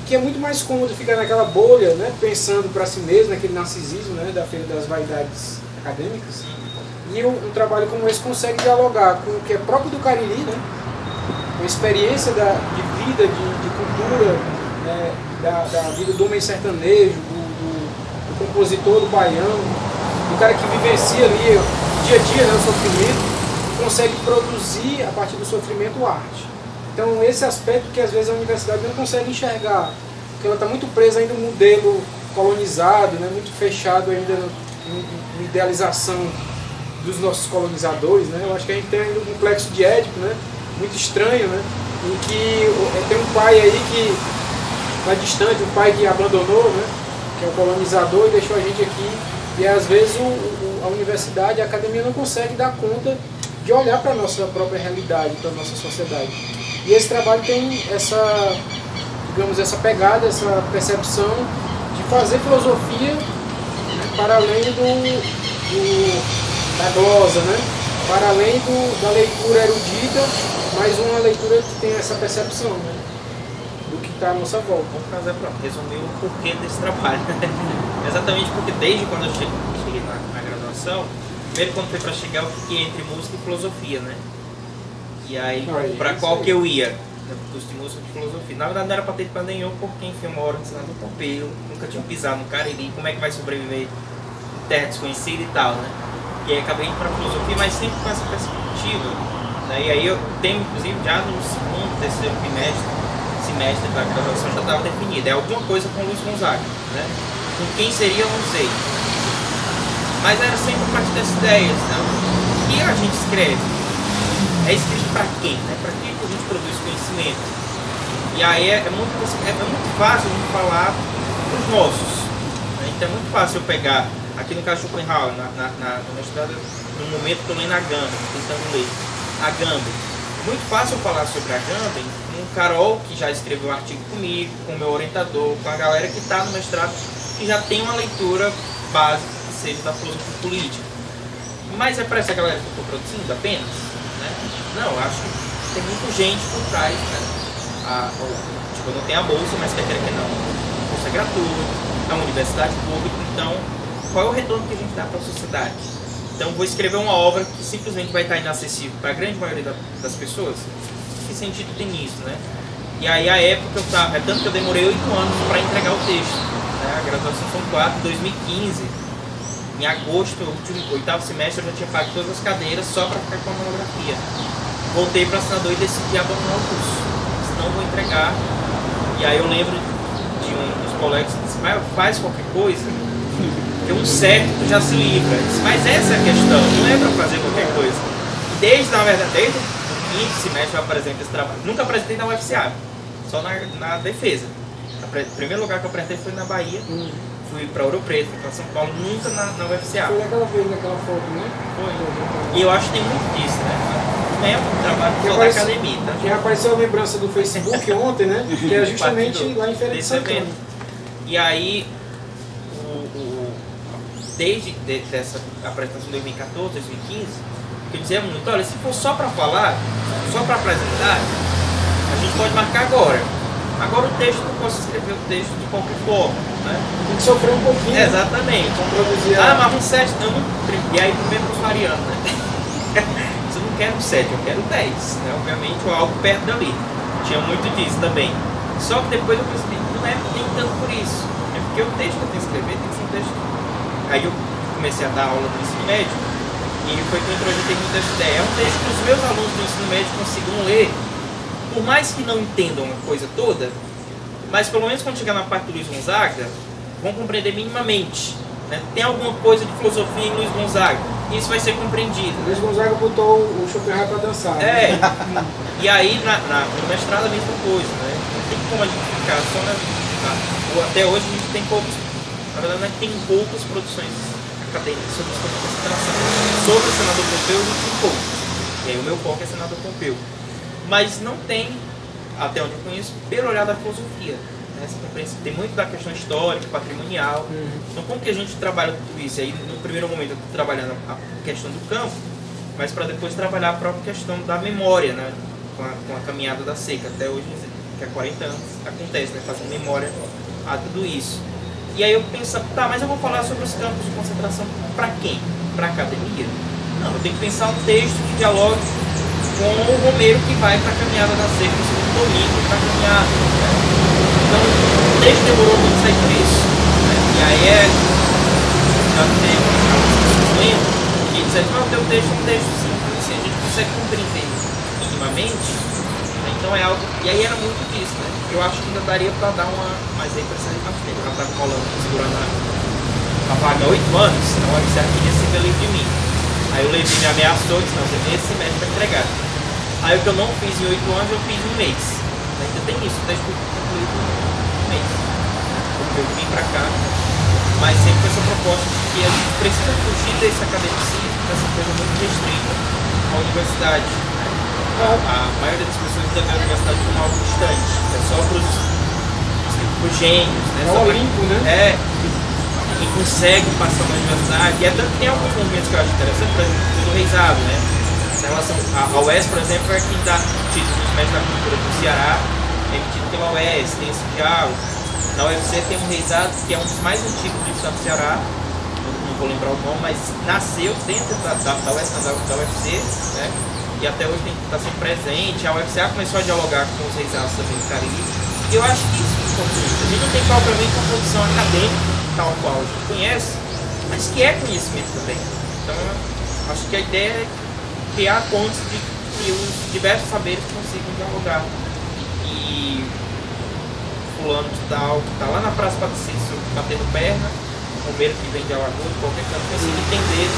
que é muito mais cômodo ficar naquela bolha, né, pensando para si mesmo, naquele narcisismo, né, da Feira das Vaidades Acadêmicas. E um trabalho como esse consegue dialogar com o que é próprio do Cariri, né, com a experiência de vida, de cultura, né, da vida do homem sertanejo, do compositor, do baiano, do cara que vivencia ali dia a dia, né, o sofrimento, e consegue produzir a partir do sofrimento arte. Então esse aspecto que às vezes a universidade não consegue enxergar, porque ela está muito presa ainda no modelo colonizado, né, muito fechado ainda na idealização dos nossos colonizadores, né. Eu acho que a gente tem ainda um complexo de Édipo, né, muito estranho, né, em que tem um pai aí que está distante, um pai que abandonou, né, que é o colonizador e deixou a gente aqui, e às vezes a universidade, a academia não consegue dar conta de olhar para a nossa própria realidade, para a nossa sociedade. E esse trabalho tem essa, digamos, essa pegada, essa percepção de fazer filosofia, né, para além da glosa, né, para além da leitura erudita, mas uma leitura que tem essa percepção, né, do que está à nossa volta. Vamos fazer para resumir o porquê desse trabalho. Exatamente porque desde quando eu cheguei na graduação, primeiro quando foi para chegar eu fiquei entre música e filosofia, né? E aí, para qual que eu ia? Curso de música e filosofia. Na verdade não era para ter para nenhum, porque enfim, uma hora ensinando no Pompeu, nunca tinha pisado no Cariri, como é que vai sobreviver em terra desconhecida e tal, né? E aí acabei indo para filosofia, mas sempre com essa perspectiva, né? E aí eu tenho, inclusive, já no segundo, terceiro semestre da graduação já estava definido, é alguma coisa com Luiz Gonzaga, né? Com quem seria eu não sei, mas era sempre a partir dessas ideias, né? O que a gente escreve? É escrito para quem, né? Para quem a gente produz conhecimento? E aí é muito fácil a gente falar para os nossos, né? Então é muito fácil eu pegar, aqui no caso Schopenhauer, na mestrado, no momento que eu leio na Agamben, tentando ler Agamben, muito fácil eu falar sobre a Agamben com o Carol, que já escreveu um artigo comigo, com o meu orientador, com a galera que está no mestrado, que já tem uma leitura básica, que seja da filosofia política. Mas é para essa galera que eu estou produzindo apenas? Né? Não, eu acho que tem muita gente por trás, né? Tipo, não tem a bolsa, mas quer querer que não. A bolsa é gratuita, é uma universidade pública, então qual é o retorno que a gente dá para a sociedade? Então vou escrever uma obra que simplesmente vai estar inacessível para a grande maioria das pessoas? Que sentido tem nisso, né? E aí a época eu estava, é tanto que eu demorei 8 anos para entregar o texto, né? A graduação são 4, 2015. Em agosto, o oitavo semestre, eu já tinha pago todas as cadeiras só para ficar com a monografia. Voltei para assinador e decidi abandonar o curso, senão vou entregar. E aí eu lembro de um dos colegas que disse, mas faz qualquer coisa, porque um certo tu já se livra. Disse, mas essa é a questão, não é para fazer qualquer coisa. E na verdade, desde o quinto semestre eu apresento esse trabalho. Nunca apresentei na UFCA, só na defesa. O primeiro lugar que eu apresentei foi na Bahia. Fui para Ouro Preto, fui para São Paulo, nunca na UFCA. Foi naquela vez, naquela foto, né? Foi. E eu acho que tem muito disso, né? Não é um trabalho só da academia. Tá? Que apareceu a lembrança do Facebook ontem, né? Que é justamente lá em Feira de Santana. E aí, desde essa apresentação de 2014, 2015, eu dizia muito, olha, se for só para falar, só para apresentar, a gente pode marcar agora. Agora o texto, eu posso escrever o texto de qualquer forma, né? Tem que sofrer um pouquinho. Exatamente. Mas um 7, e aí primeiro para o Mariano, né? Eu não quero um 7, eu quero 10, né? Obviamente, ou algo perto dali. Tinha muito disso também. Só que depois eu percebi que não é nem tanto por isso. É porque o texto que eu tenho que escrever tem que ser um texto. Aí eu comecei a dar aula do ensino médio e foi que eu introjetei muito essa ideia. É um texto que os meus alunos do ensino médio consigam ler. Por mais que não entendam a coisa toda, mas pelo menos quando chegar na parte do Luiz Gonzaga, vão compreender minimamente. Né? Tem alguma coisa de filosofia em Luiz Gonzaga, e isso vai ser compreendido. Luiz Gonzaga botou o Schopenhauer para dançar. É, né? E aí no mestrado a mesma coisa. Né? Não tem como a gente ficar só até hoje a gente tem poucos, na verdade não é que tem poucas produções acadêmicas sobre o senador Pompeu, a gente tem poucos. E aí o meu foco é senador Pompeu. Mas não tem, até onde eu conheço, pelo olhar da filosofia. Né? Tem muito da questão histórica, patrimonial. Então, como que a gente trabalha tudo isso? Aí, no primeiro momento, eu estou trabalhando a questão do campo, mas para depois trabalhar a própria questão da memória, né? com a caminhada da seca. Até hoje que há 40 anos acontece, né? Fazendo memória a tudo isso. E aí eu penso, tá, mas eu vou falar sobre os campos de concentração para quem? Para a academia? Não, eu tenho que pensar um texto que dialogue com o romeiro que vai para a caminhada da seca no segundo domingo, para a caminhada. Né? Então, o texto demorou muito sair por isso. Né? E aí já teve algumas pessoas lendo e disseram, não, o teu texto é um texto simples, assim, a gente consegue compreender minimamente. Né? Então é algo. E aí era muito disso, né? Eu acho que ainda daria para dar uma. Mas aí precisa de mais tempo. Ela estava rolando, segurando a vaga há 8 anos, então a UFCA queria se ver livre de mim. Aí o Levi me ameaçou, disse, não, você tem esse semestre para entregar. Aí o que eu não fiz em 8 anos, eu fiz em um mês. Ainda tem isso, eu deixo concluído em um mês. Eu vim para cá, mas sempre com essa proposta de que a gente precisa fugir desse academicismo, dessa coisa muito restrita à universidade. A maioria das pessoas entende a universidade como algo distante, é só para os gênios, né? É o Olimpo, né? É, quem consegue passar na universidade. E é tanto que tem alguns movimentos que eu acho interessante, por exemplo, do reizado, né? Em relação a UES, por exemplo, é quem dá título de mestre da cultura do Ceará, é emitido pela UES, tem esse diálogo. Na UFC tem um reizado que é um dos mais antigos do estado do Ceará, não vou lembrar o nome, mas nasceu dentro da UES, da UFC, né? E até hoje está sempre presente. A UFCA começou a dialogar com os reizados também do Caribe. E eu acho que isso é importante. A gente não tem propriamente uma produção acadêmica, tal qual a gente conhece, mas que é conhecimento também. Então, eu acho que a ideia é criar pontos de que os diversos saberes consigam dialogar. E fulano de tal, que está lá na Praça Patricício batendo perna, o Romeiro que vem de Alagoas, qualquer canto, consiga entender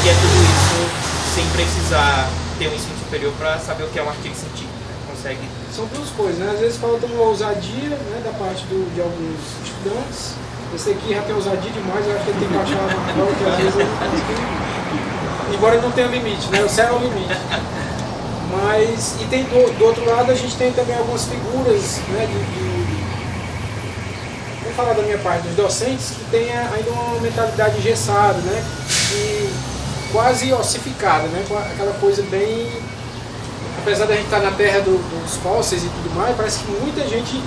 que é tudo isso sem precisar ter um ensino superior para saber o que é um artigo científico. Né? Consegue. São duas coisas, né? Às vezes falta uma ousadia, né, da parte de alguns estudantes. Esse aqui já tem ousadia demais, eu acho que ele tem que baixar uma prova que às vezes ele... Embora ele não tenha limite, né? O céu é o limite. Mas, e tem do outro lado, a gente tem também algumas figuras, né, vou falar da minha parte, dos docentes, que tem ainda uma mentalidade engessada, né? E quase ossificada, né? Aquela coisa bem... Apesar da gente estar na terra dos fósseis e tudo mais, parece que muita gente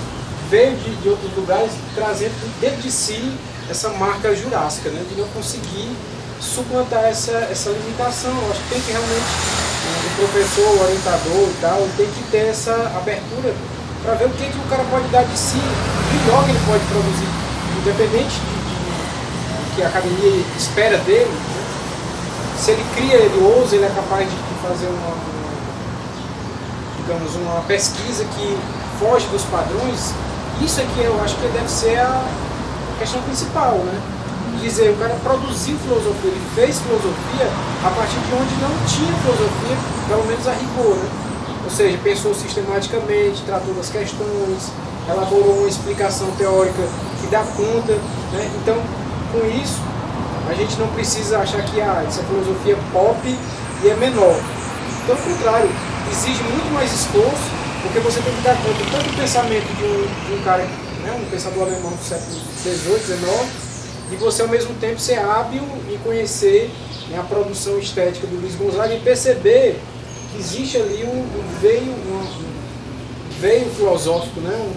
veio de outros lugares trazendo dentro de si essa marca jurássica, né? De não conseguir suplantar essa limitação. Eu acho que tem que realmente, o professor, o orientador e tal, tem que ter essa abertura para ver o que o cara pode dar de si, o melhor que ele pode produzir, independente do que a academia espera dele. Né? Se ele cria, ele ousa, ele é capaz de fazer digamos, uma pesquisa que foge dos padrões. Isso aqui eu acho que deve ser a questão principal, né? Dizer, o cara produziu filosofia, ele fez filosofia a partir de onde não tinha filosofia, pelo menos a rigor, né? Ou seja, pensou sistematicamente, tratou das questões, elaborou uma explicação teórica que dá conta, né? Então, com isso, a gente não precisa achar que essa filosofia pop e é menor. Pelo contrário, exige muito mais esforço, porque você tem que dar conta tanto do pensamento de um cara, né, um pensador alemão do século XVIII, XIX, e você ao mesmo tempo ser hábil em conhecer, né, a produção estética do Luiz Gonzaga e perceber que existe ali um veio filosófico, né, um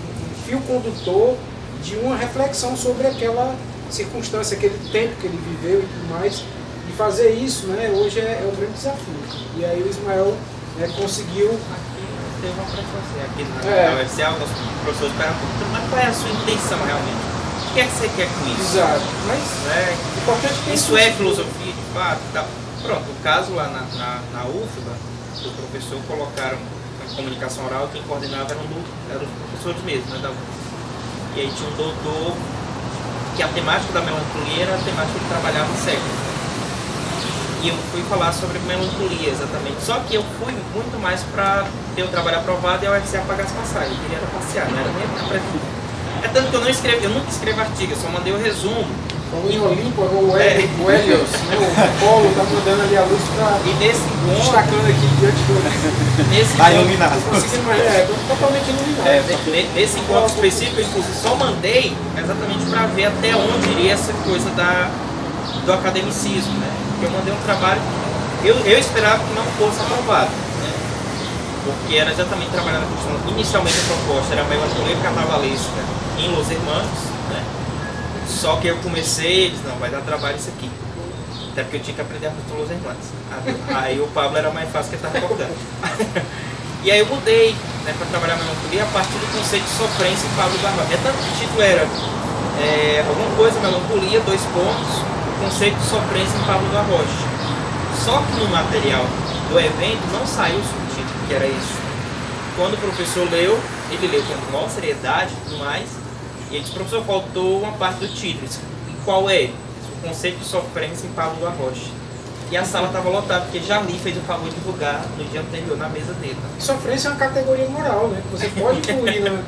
fio condutor de uma reflexão sobre aquela circunstância, aquele tempo que ele viveu e tudo mais. E fazer isso, né, hoje é o grande desafio. E aí o Ismael, né, conseguiu... Teve uma prestação aqui na UFCA, os nossos professores perguntam, mas qual é a sua intenção realmente? O que é que você quer com isso? Exato. Mas importante que isso é filosofia de fato? Tá. Pronto, o caso lá na UFBA, o professor colocaram a comunicação oral, quem coordenava eram os professores mesmo, né, da UFBA. E aí tinha um doutor que a temática da melancolia era a temática que ele trabalhava em século. E eu fui falar sobre melancolia, exatamente. Só que eu fui muito mais para ter o trabalho aprovado e a UFCA pagar as passagens. Eu queria passear, não era nem para... É tanto que eu nunca escrevo artigo, eu só mandei o resumo. Em Olimpo, o Helios, né, o Polo está mandando ali a luz para... E nesse encontro... Destacando aqui diante do... Nesse tá iluminado. Totalmente iluminado. Nesse encontro específico, eu inclusive só mandei exatamente para ver até onde iria essa coisa do academicismo, né? Eu mandei um trabalho, eu esperava que não fosse aprovado, né? porque era exatamente trabalhando a questão. Inicialmente a proposta era a melancolia carnavalesca em Los Hermanos, né? Só que eu comecei e disse, não, vai dar trabalho isso aqui. Até porque eu tinha que aprender a fazer Los Hermanos. Aí o Pablo era mais fácil que ele estava cortando. E aí eu mudei, né, para trabalhar a melancolia a partir do conceito de sofrência em Pablo Barbosa. Tanto que o título era alguma coisa, melancolia, 2 pontos, o conceito de sofrência em Pablo da Rocha. Só que no material do evento não saiu o subtítulo, que era esse. Quando o professor leu, ele leu com maior seriedade e tudo mais, e ele disse, professor, faltou uma parte do título. E qual é? O conceito de sofrência em Pablo da Rocha. E a sala estava lotada, porque Jali fez o favor de divulgar no dia anterior, na mesa dele. Sofrência é uma categoria moral, né? Você pode incluir, né?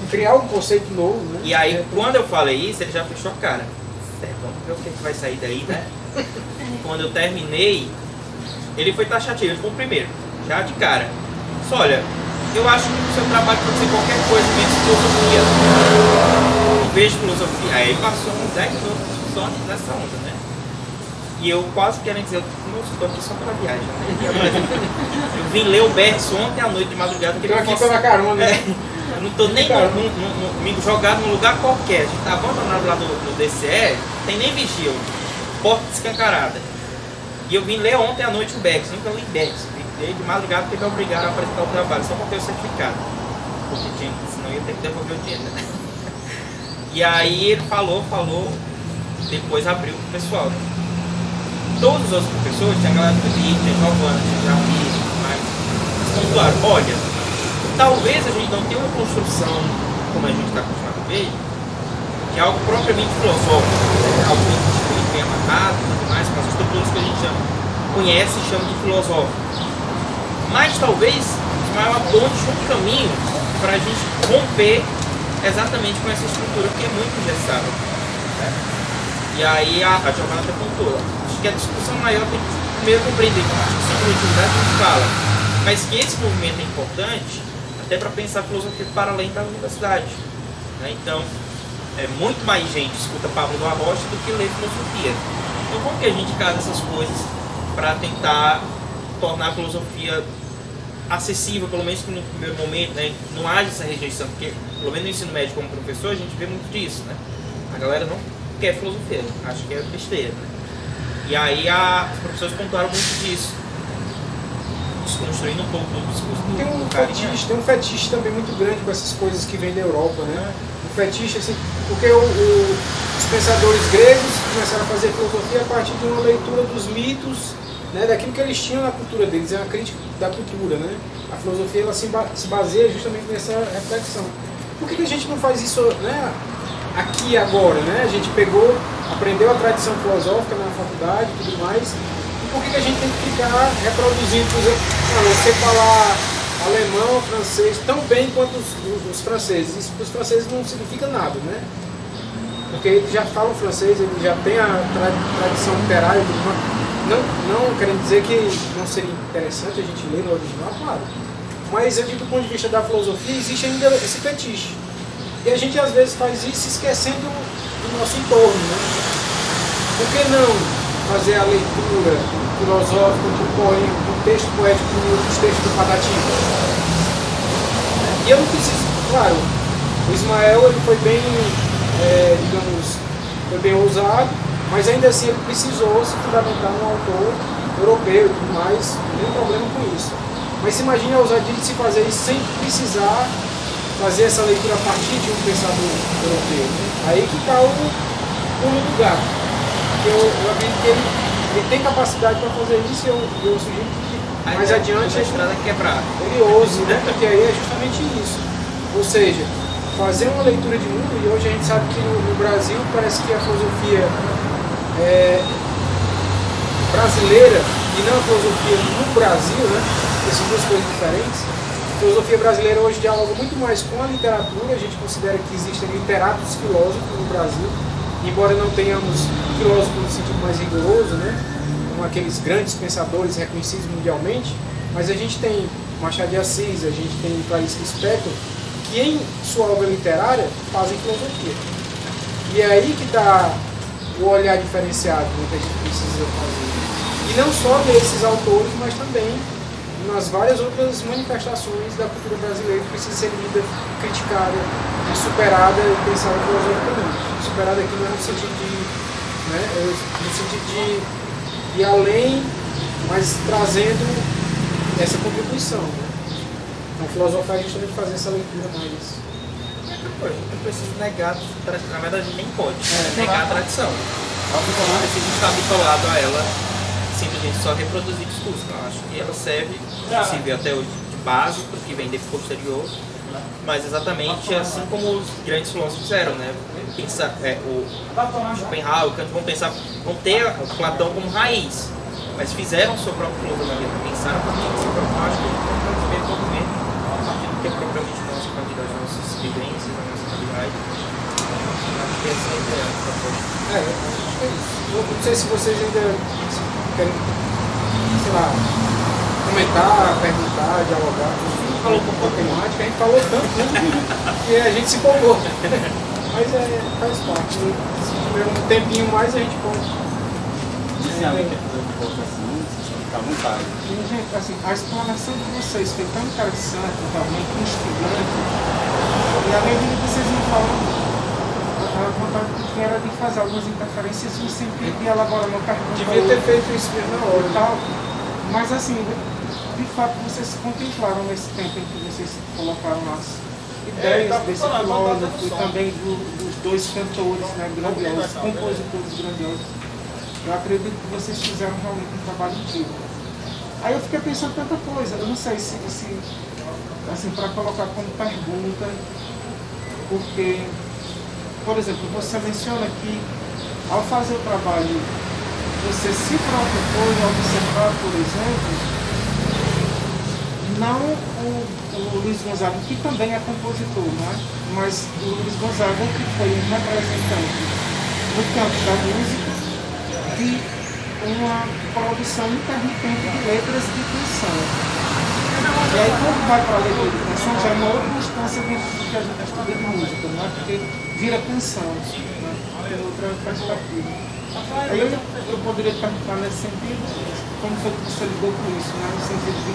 Criar um conceito novo, né? E aí, quando eu falei isso, ele já fechou a cara. Vamos ver o que vai sair daí, né? Quando eu terminei, ele foi taxativo, ele foi o primeiro, já de cara. Só olha, eu acho que o seu trabalho pode ser qualquer coisa, menos filosofia. Eu vejo filosofia. Aí passou uns 10 minutos só nessa onda, né? E eu quase querendo dizer, não estou aqui só para viagem, né? Eu vim ler o Bertson ontem à noite de madrugada. Estou aqui pela carona, né? Eu não estou nem jogado num lugar qualquer. A gente está abandonado lá no DCE, tem nem vigil, porta escancarada. E eu vim ler ontem à noite o Bertson, nunca li Bertson. Vim de madrugada porque me obrigaram a apresentar o trabalho, só para ter o certificado. Porque senão eu ia ter que devolver o dinheiro, né? E aí ele falou, depois abriu pro pessoal. Todos os outros professores, tinha a galera do Rio, tinha Giovana, tinha Jair, mas pontuaram, olha, talvez a gente não tenha uma construção, como a gente está acostumado a ver, que é algo propriamente filosófico, né? Algo bem amarrado e tudo mais, com as estruturas que a gente conhece e chama de filosófico. Mas talvez Ismael aponte um caminho para a gente romper exatamente com essa estrutura que é muito engessada. Né? E aí a Giovana até pontuou. Acho que a discussão maior tem que primeiro compreender que a subjetividade a gente fala, mas que esse movimento é importante até para pensar a filosofia para além da universidade. Né? Então, muito mais gente escuta Pablo da Rocha do que lê filosofia. Então, como que a gente casa essas coisas para tentar tornar a filosofia acessível, pelo menos que no primeiro momento, né, não haja essa rejeição, porque pelo menos no ensino médio como professor a gente vê muito disso, né? A galera não quer filosofia, acha que é besteira, né? E aí os professores pontuaram muito disso, desconstruindo um pouco do discurso do tem um fetiche também muito grande com essas coisas que vêm da Europa, né? Um fetiche assim, porque os pensadores gregos começaram a fazer filosofia a partir de uma leitura dos mitos, né, daquilo que eles tinham na cultura deles, é uma crítica da cultura, né? A filosofia ela se baseia justamente nessa reflexão. Por que a gente não faz isso, né, aqui agora, né? A gente aprendeu a tradição filosófica na faculdade e tudo mais, e por que a gente tem que ficar reproduzindo, por exemplo, você falar alemão, francês tão bem quanto os franceses? Isso para os franceses não significa nada, né? Porque eles já falam francês, eles já têm a tradição literária e tudo mais. Não querendo dizer que não seria interessante a gente ler no original, claro. Mas eu digo do ponto de vista da filosofia, existe ainda esse fetiche. E a gente às vezes faz isso esquecendo do nosso entorno, né? Por que não fazer a leitura filosófica do texto poético dos textos do Patativa? E eu não preciso, claro, o Ismael ele foi bem, foi bem ousado, mas ainda assim ele precisou se fundamentar num autor europeu e tudo mais, não tem problema com isso. Mas se imagine a ousadia de se fazer isso sem precisar fazer essa leitura a partir de um pensador europeu. Aí que está o pulo do gato. Eu acredito que ele tem capacidade para fazer isso e eu sugiro que mais adiante ele ouse, né? Porque aí é justamente isso. Ou seja, fazer uma leitura de mundo, e hoje a gente sabe que no Brasil parece que a filosofia brasileira e não a filosofia no Brasil, né? São duas coisas diferentes. A filosofia brasileira hoje dialoga muito mais com a literatura. A gente considera que existem literatos filósofos no Brasil, embora não tenhamos filósofos no sentido mais rigoroso, né? Como aqueles grandes pensadores reconhecidos mundialmente, mas a gente tem Machado de Assis, a gente tem Clarice Lispector, que em sua obra literária fazem filosofia. E é aí que está o olhar diferenciado que a gente precisa fazer. E não só desses autores, mas também nas várias outras manifestações da cultura brasileira que precisa ser lida, criticada, superada e pensada filosoficamente. Superada aqui não é no sentido de, né, no sentido de ir além, mas trazendo essa contribuição. Né? Então, filosofar é justamente fazer essa leitura mais. A gente não precisa negar, na verdade a gente nem pode negar a tradição. A gente precisa estar habituado a ela, simplesmente só reproduzir discurso. Eu acho que ela serve, inclusive até hoje, de base para o que vem depois posterior, mas exatamente assim como os grandes filósofos fizeram, né? Pensar, o Schopenhauer, o Kant vão ter o Platão como raiz, mas fizeram sua própria filosofia, pensaram a partir de sua própria lógica, e movimento, a partir do que é propriamente nosso, a partir das nossas vivências, da nossa realidade. Acho que essa é a ideia da proposta. Acho que é isso. Eu não sei se vocês ainda querem, sei lá, comentar, perguntar, dialogar. A gente falou um pouco da temática, a gente falou tanto, né, que a gente se empolgou. Mas faz parte. Se tiver um tempinho mais, a gente pode. Inicialmente, um pouco assim, fica à vontade. Gente, assim, a explanação de vocês foi tão interessante, realmente instigante, e à medida que vocês iam falando, a vontade que tinha era de fazer algumas interferências no sentido de elaborar uma pergunta. Devia ter feito isso mesmo na hora. Tal, mas assim, de fato vocês contemplaram nesse tempo em que vocês colocaram as ideias desse filósofo e também dos dois cantores, né, grandiosos, compositores grandiosos. Eu acredito que vocês fizeram realmente um trabalho incrível. Aí eu fiquei pensando tanta coisa, eu não sei se assim, para colocar como pergunta, porque, por exemplo, você menciona que ao fazer o trabalho, você se propôs a observar, por exemplo, não o Luiz Gonzaga, que também é compositor, não é? Mas o Luiz Gonzaga, que foi um representante no campo da música, de uma produção intermitente de letras de canção. E aí, quando vai para a letra de canção, já é uma outra instância dentro do que a gente estuda de música, não é? Porque vira canção, né? Tem outra perspectiva. Aí eu poderia perguntar nesse sentido, como foi que você lidou com isso, né? No sentido de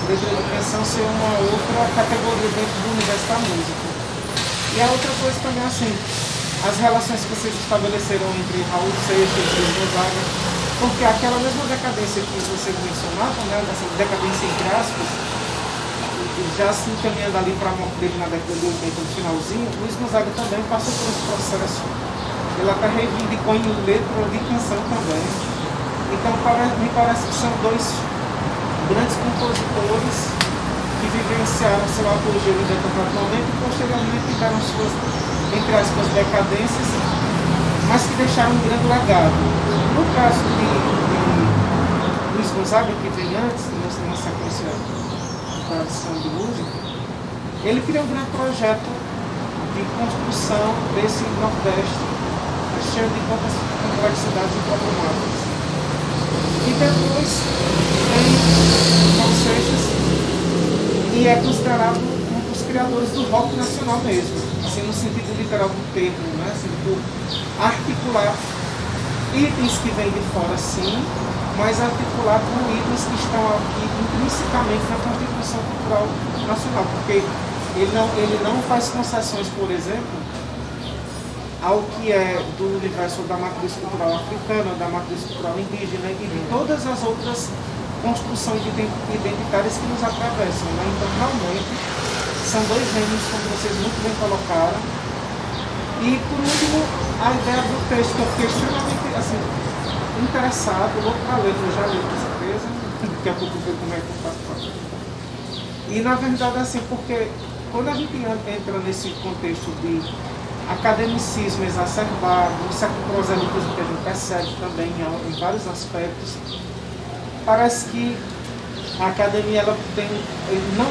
letra de canção ser uma outra categoria dentro do universo da música. E a outra coisa também é assim, as relações que vocês estabeleceram entre Raul Seixas e Luiz Gonzaga, porque aquela mesma decadência que vocês mencionavam, né, essa decadência entre aspas, já se encaminhando ali para a morte dele na década de 80, no finalzinho, Luiz Gonzaga também passou por esse processo. Ele até reivindicou em letra de canção também. Então me parece que são dois grandes compositores que vivenciaram seu apogeu em determinado momento e posteriormente tiveram suas, entre aspas, decadências, mas que deixaram um grande legado. No caso de Luiz Gonzaga, que vem antes, na sequência da tradição de música, ele criou um grande projeto de construção desse Nordeste, cheio de complexidades e problemáticas. E depois vem Raul Seixas, e é considerado um dos criadores do rock nacional mesmo, assim, no sentido literal do termo, né? Assim, por articular itens que vêm de fora, sim, mas articular com itens que estão aqui intrinsecamente na contribuição cultural nacional, porque ele não faz concessões, por exemplo, ao que é do universo da matriz cultural africana, da matriz cultural indígena e de todas as outras construções identitárias que nos atravessam. Né? Então, realmente, são dois gêneros, como vocês muito bem colocaram. E, por último, a ideia do texto, que eu fiquei extremamente assim, interessado, louco para ler, eu já li com certeza, daqui a pouco eu vejo como é que eu faço. E, na verdade, assim, porque quando a gente entra nesse contexto de academicismo exacerbado, um certo proselitismo que a gente percebe também em vários aspectos, parece que a academia ela tem, não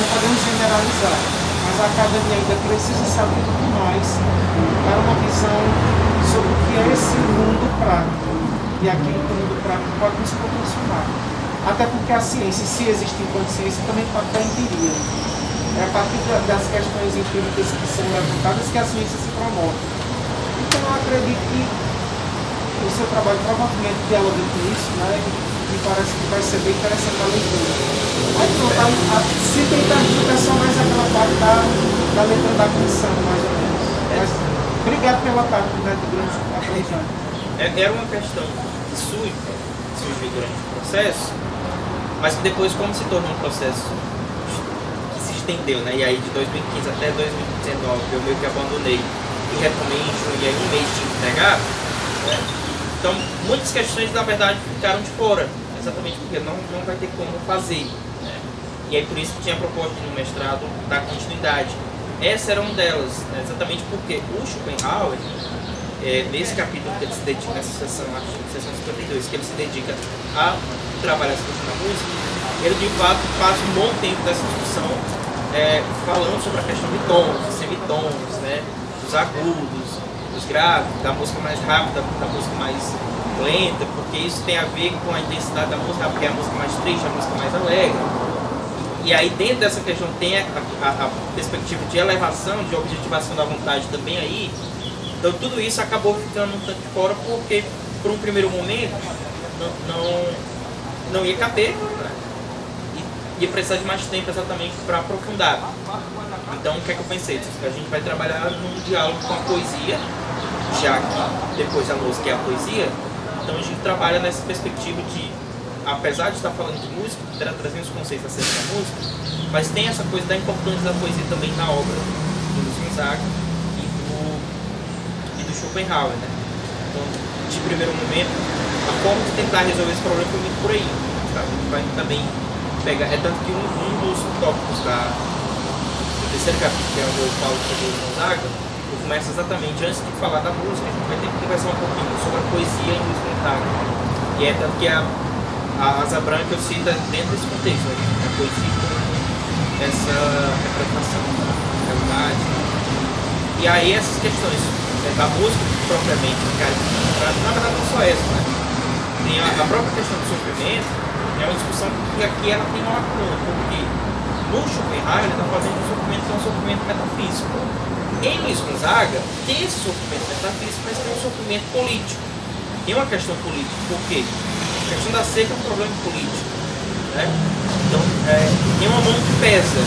podemos generalizar, mas a academia ainda precisa saber muito mais para uma visão sobre o que é esse mundo prático e aquilo que o mundo prático pode nos proporcionar. Até porque a ciência, se existe enquanto ciência, também pode dar empiria. É a partir das questões empíricas que são levantadas que a ciência se promove. Então eu acredito que o seu trabalho provavelmente dialoga com isso, né? me parece que vai ser bem interessante a leitura. Aí se tentar explicar só mais aquela parte da letra da canção, mais ou menos. Mas, obrigado pela parte durante a aprendizagem. Era uma questão que surgiu durante o processo, mas que depois, como se tornou um processo que se estendeu, né? E aí de 2015 até 2019 eu meio que abandonei e retomei em junho, e aí um mês tinha que entregar, né? Então muitas questões na verdade ficaram de fora, exatamente porque não vai ter como fazer, né? E aí por isso que tinha a proposta no mestrado da continuidade. Essa era uma delas, né? Exatamente porque o Schopenhauer, nesse capítulo que ele se dedica, nessa sessão 52, que ele se dedica a trabalhar essa questão da música, ele de fato passa um bom tempo dessa discussão falando sobre a questão de tons, de semitons, né, dos agudos, dos graves, da música mais rápida, da música mais lenta, porque isso tem a ver com a intensidade da música, porque é a música mais triste, a música mais alegre. E aí dentro dessa questão tem a perspectiva de elevação, de objetivação da vontade também aí. Então tudo isso acabou ficando um tanto de fora porque, por um primeiro momento, não ia caber, né? E ia precisar de mais tempo exatamente para aprofundar. Então o que é que eu pensei? A gente vai trabalhar num diálogo com a poesia, já que depois da música é a poesia, então a gente trabalha nessa perspectiva de, apesar de estar falando de música, trazendo os conceitos acerca da música, mas tem essa coisa da importância da poesia também na obra do Luiz Gonzaga e do Schopenhauer, né? Então, de primeiro momento, a forma de tentar resolver esse problema foi muito por aí, sabe? Vai também pegar, tanto que um dos tópicos do terceiro capítulo, que é onde eu falo sobre o Luiz Gonzaga, eu começo exatamente, antes de falar da música, a gente vai ter que conversar um pouquinho sobre a poesia em Luiz Gonzaga, e é tanto que a Asa Branca eu cito dentro desse contexto, né? A poesia como essa representação da realidade. E aí essas questões da música propriamente, cara, na verdade não só essa, né? Tem a própria questão do sofrimento, é uma discussão que aqui ela tem uma lacuna, porque no Schopenhauer ele está fazendo um sofrimento que é um sofrimento metafísico. Em Luiz Gonzaga tem esse sofrimento metafísico, mas tem um sofrimento político. Tem uma questão política, por quê? A questão da seca é um problema político, né? Então, tem uma mão que pesa,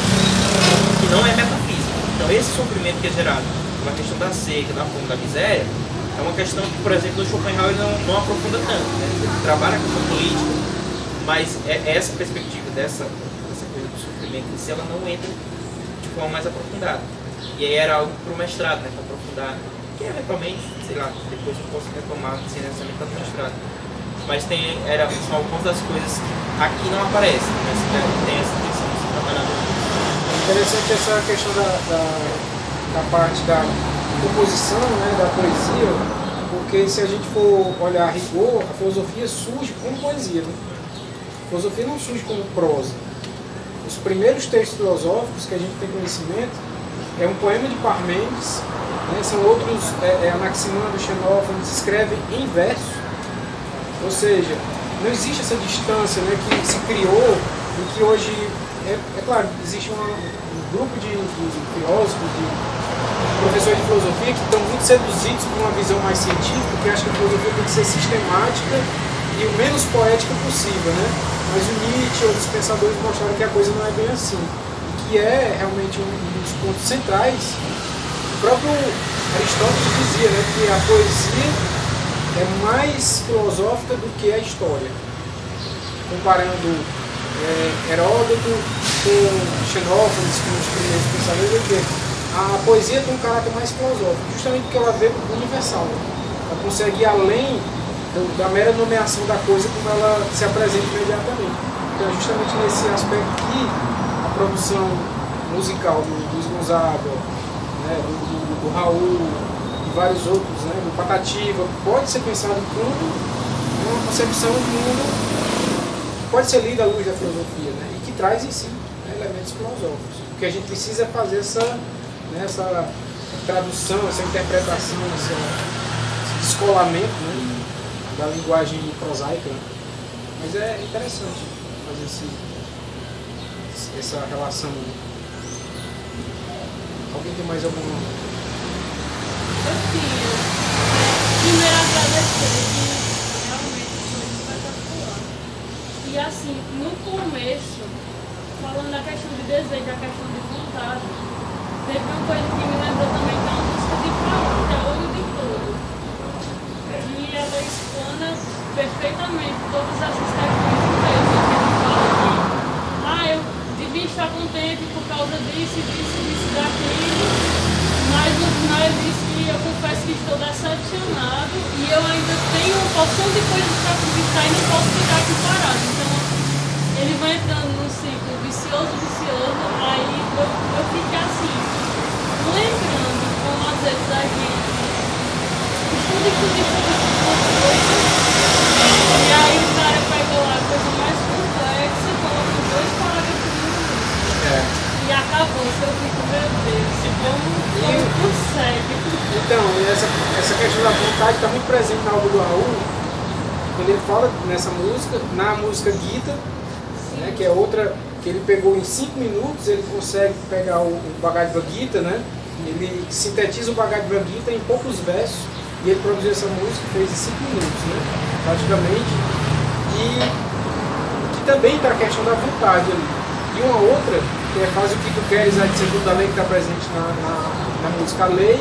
que não é metafísica. Então, esse sofrimento que é gerado pela questão da seca, da fome, da miséria, é uma questão que, por exemplo, no Schopenhauer não aprofunda tanto, né? Ele trabalha a questão política, mas essa perspectiva dessa coisa do sofrimento em si, ela não entra de forma mais aprofundada. E aí era algo para o mestrado, né? Para aprofundar, que eventualmente, sei lá, depois eu posso retomar sem necessariamente estar no mestrado. Mas são algumas das coisas que aqui não aparecem, mas tem essa intenção de se trabalhar. Interessante essa questão da parte da composição, né, da poesia, porque se a gente for olhar a rigor, a filosofia surge como poesia, né? A filosofia não surge como prosa. Os primeiros textos filosóficos que a gente tem conhecimento é um poema de Parmênides, né, são outros, Anaximandro, Xenófanes, escrevem em verso. Ou seja, não existe essa distância, né, que se criou e que hoje, claro, existe um grupo de filósofos, de professores de filosofia que estão muito seduzidos por uma visão mais científica, que acham que a filosofia tem que ser sistemática e o menos poética possível, né? Mas o Nietzsche e outros pensadores mostraram que a coisa não é bem assim, e que é realmente um dos pontos centrais. O próprio Aristóteles dizia, né, que a poesia é mais filosófica do que a história. Comparando Heródoto com Xenófanes, com os primeiros pensadores, a poesia tem um caráter mais filosófico, justamente porque ela vê o universal. Ela consegue ir além da mera nomeação da coisa como ela se apresenta imediatamente. Então é justamente nesse aspecto que a produção musical do Luiz Gonzaga, né, do Raul, vários outros, né, do Patativa, pode ser pensado como uma concepção do mundo, pode ser lida à luz da filosofia, né, e que traz em si, né, elementos filosóficos. O que a gente precisa é fazer essa tradução, essa interpretação, esse descolamento, né, da linguagem prosaica. Né. Mas é interessante fazer essa relação. Alguém tem mais alguma? Primeiro agradecer, realmente foi espetacular. assim, no começo, falando da questão de desejo, da questão de vontade, teve uma coisa que me lembrou também, que é uma música de Paulo, que é Olho de Todo. E ela explana perfeitamente todas essas questões de Deus. Que ele fala que, eu devia estar contente por causa disso, daquilo, mas no final ele disse que eu confesso que estou decepcionado e eu ainda tenho uma porção de coisas para conquistar e não posso ficar aqui parado. Então, ele vai entrando num ciclo vicioso, aí eu fico assim, lembrando como às vezes a gente estuda, e aí o cara pega lá a coisa mais complexa, coloca 2 parágrafos no livro. E acabou, eu fico, meu Deus, como consegue? Então, essa questão da vontade está muito presente na obra do Raul, quando ele fala nessa música, na música Gita, né, que é outra que ele pegou em 5 minutos, ele consegue pegar o Bhagavad Gita, né, ele sintetiza o Bhagavad Gita em poucos versos, e ele produziu essa música, fez em 5 minutos, né, praticamente, e que também está a questão da vontade ali. E uma outra, que é Faz o que tu queres, a segunda lei que está presente na música Lei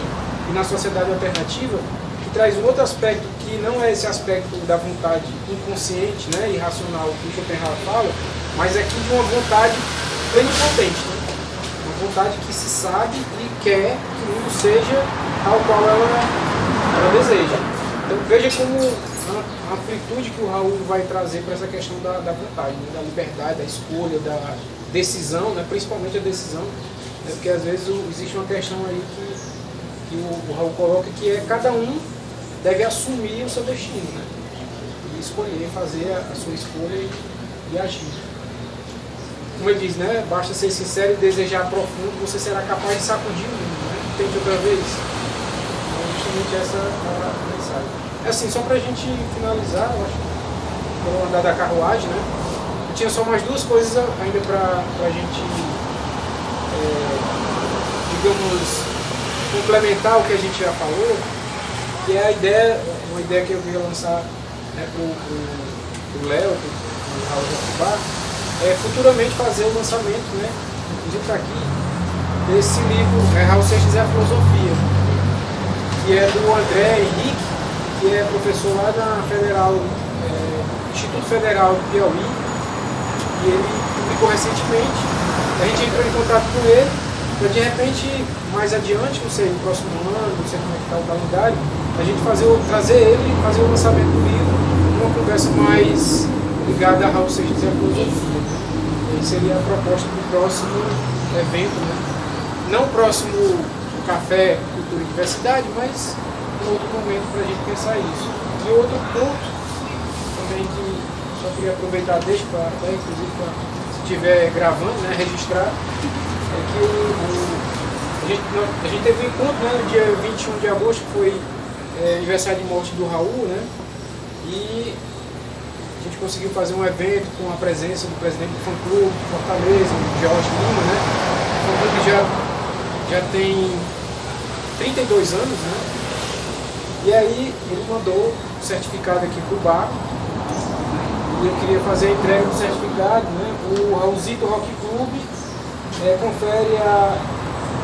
e na Sociedade Alternativa, que traz um outro aspecto que não é esse aspecto da vontade inconsciente, né, irracional que o Schopenhauer fala, mas é aqui de uma vontade plenipotente, né? Uma vontade que se sabe e quer que o mundo seja tal qual ela deseja. Então veja como a amplitude que o Raul vai trazer para essa questão da vontade, né? Da liberdade, da escolha, da decisão, né? Principalmente a decisão, né? Porque às vezes existe uma questão aí que o Raul coloca, que é cada um deve assumir o seu destino, né? E escolher, fazer a sua escolha e agir. Como ele diz, né? Basta ser sincero e desejar profundo, você será capaz de sacudir o mundo, né? Tente outra vez. Então, justamente essa é a mensagem. É assim, só pra gente finalizar, eu acho, pelo andar da carruagem, né? Eu tinha só mais 2 coisas ainda pra gente, digamos, complementar o que a gente já falou, que é uma ideia que eu queria lançar, né, pro Léo, pro Raul Jacubá, futuramente fazer o lançamento, né, inclusive está aqui, desse livro, Raul Seixas e a Filosofia, que é do André Henrique, que é professor lá na Instituto Federal do Piauí, e ele publicou recentemente. A gente entrou em contato com ele, para de repente, mais adiante, não sei, no próximo ano, não sei como é que está o calendário, a gente trazer ele e fazer o lançamento do livro, uma conversa mais ligada a Raul Seixas e a Filosofia. E seria a proposta do próximo evento, né? Não o próximo Café, Cultura e Diversidade, mas em outro momento para a gente pensar isso. E outro ponto também que só queria aproveitar, deixa para inclusive se estiver gravando, né, registrar, é que a gente teve um encontro, né, no dia 21 de agosto, que foi aniversário de morte do Raul, né, e a gente conseguiu fazer um evento com a presença do presidente do fã-clube de Fortaleza, o Jorge Lima, né, o fã-clube já tem 32 anos, né, e aí ele mandou o certificado aqui para o bar, e eu queria fazer a entrega do certificado, né, o Raulzito Rock Club confere a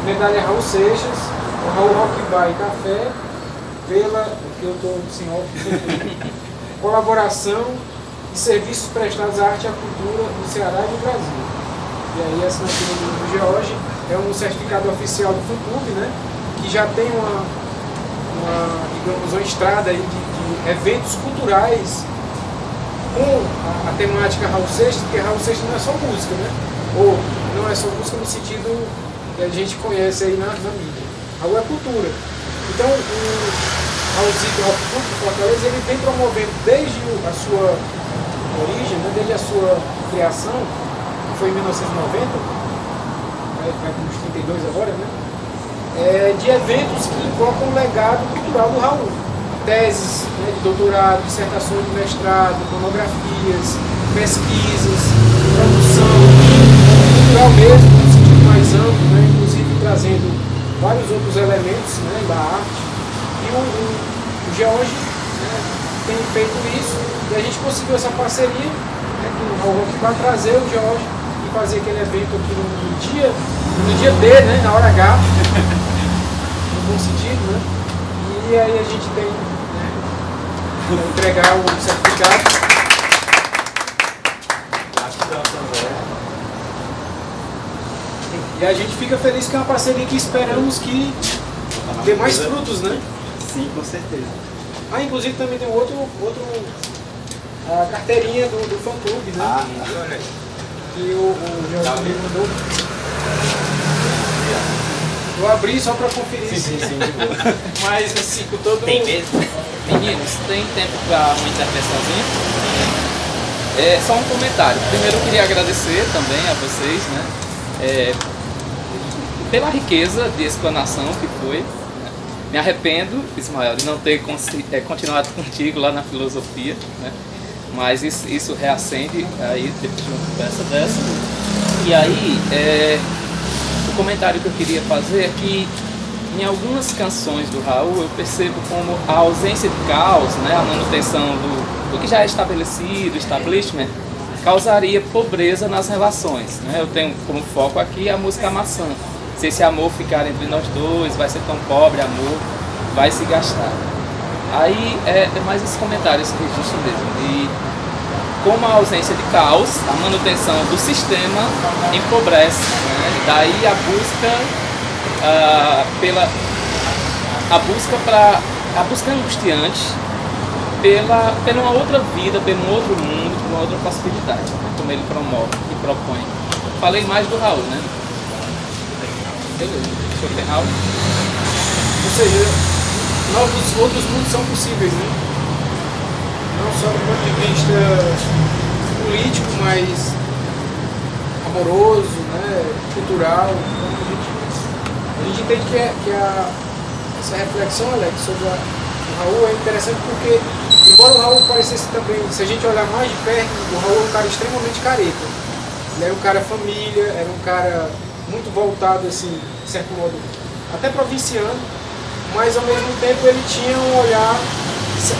medalha Raul Seixas, o Raul Rock Bar e Café, pela, que eu estou sem óculos, colaboração e serviços prestados à arte e à cultura no Ceará e no Brasil. E aí a assinatura do George é um certificado oficial do FUNClub, né, que já tem digamos, uma estrada aí de eventos culturais com a temática Raul Seixas, porque Raul Seixas não é só música, né? Ou não é só música no sentido que a gente conhece aí na mídia. Raul é cultura. Então o Raulzito Rock Club de Fortaleza, ele vem promovendo desde a sua origem, né, desde a sua criação, que foi em 1990, vai com uns 32 agora, né? De eventos que invocam o legado cultural do Raul. Teses, né, de doutorado, dissertações de mestrado, monografias, pesquisas, tradução, cultural mesmo, no sentido mais amplo, né, inclusive trazendo vários outros elementos, né, da arte. E o George, né, tem feito isso, e a gente conseguiu essa parceria, né, com o Raul Rock para trazer o Jorge e fazer aquele evento aqui no dia D, né, na hora H, no bom sentido, né? E aí a gente tem, né, para entregar o certificado. E a gente fica feliz que é uma parceria que esperamos que dê mais frutos, né? Sim, com certeza. Ah, inclusive também tem a carteirinha do fã-clube, né? Olha aí. Que o Jorge me mandou. Eu abri só para conferir. Sim, de boa. Mas assim, com todo Tem mesmo? Meninos, tem tempo para uma intervençãozinha? Só um comentário. Primeiro eu queria agradecer também a vocês, né? Pela riqueza de explanação que foi. Né? Me arrependo, Ismael, de não ter continuado contigo lá na filosofia, né? Mas isso reacende aí depois de uma conversa dessa. E aí, o comentário que eu queria fazer é que em algumas canções do Raul eu percebo como a ausência de caos, né, a manutenção do que já é estabelecido, establishment, causaria pobreza nas relações. Né? Eu tenho como foco aqui a música Maçã. Se esse amor ficar entre nós dois, vai ser tão pobre, amor, vai se gastar. Aí é mais esse comentário, esse registro mesmo. E como a ausência de caos, a manutenção do sistema empobrece. Né? Daí a busca angustiante pela uma outra vida, pelo um outro mundo, por uma outra possibilidade, né? Como ele promove e propõe. Falei mais do Raul, né? Beleza. Schopenhauer. Ou seja, outros mundos são possíveis, né? Não só do ponto de vista político, mas amoroso, né? Cultural. Então, a gente entende que essa reflexão, Alex, sobre o Raul é interessante porque, embora o Raul parecesse também, se a gente olhar mais de perto, o Raul é um cara extremamente careta. Ele era um cara família, era um cara muito voltado, assim, de certo modo, até provinciano, mas ao mesmo tempo ele tinha um olhar,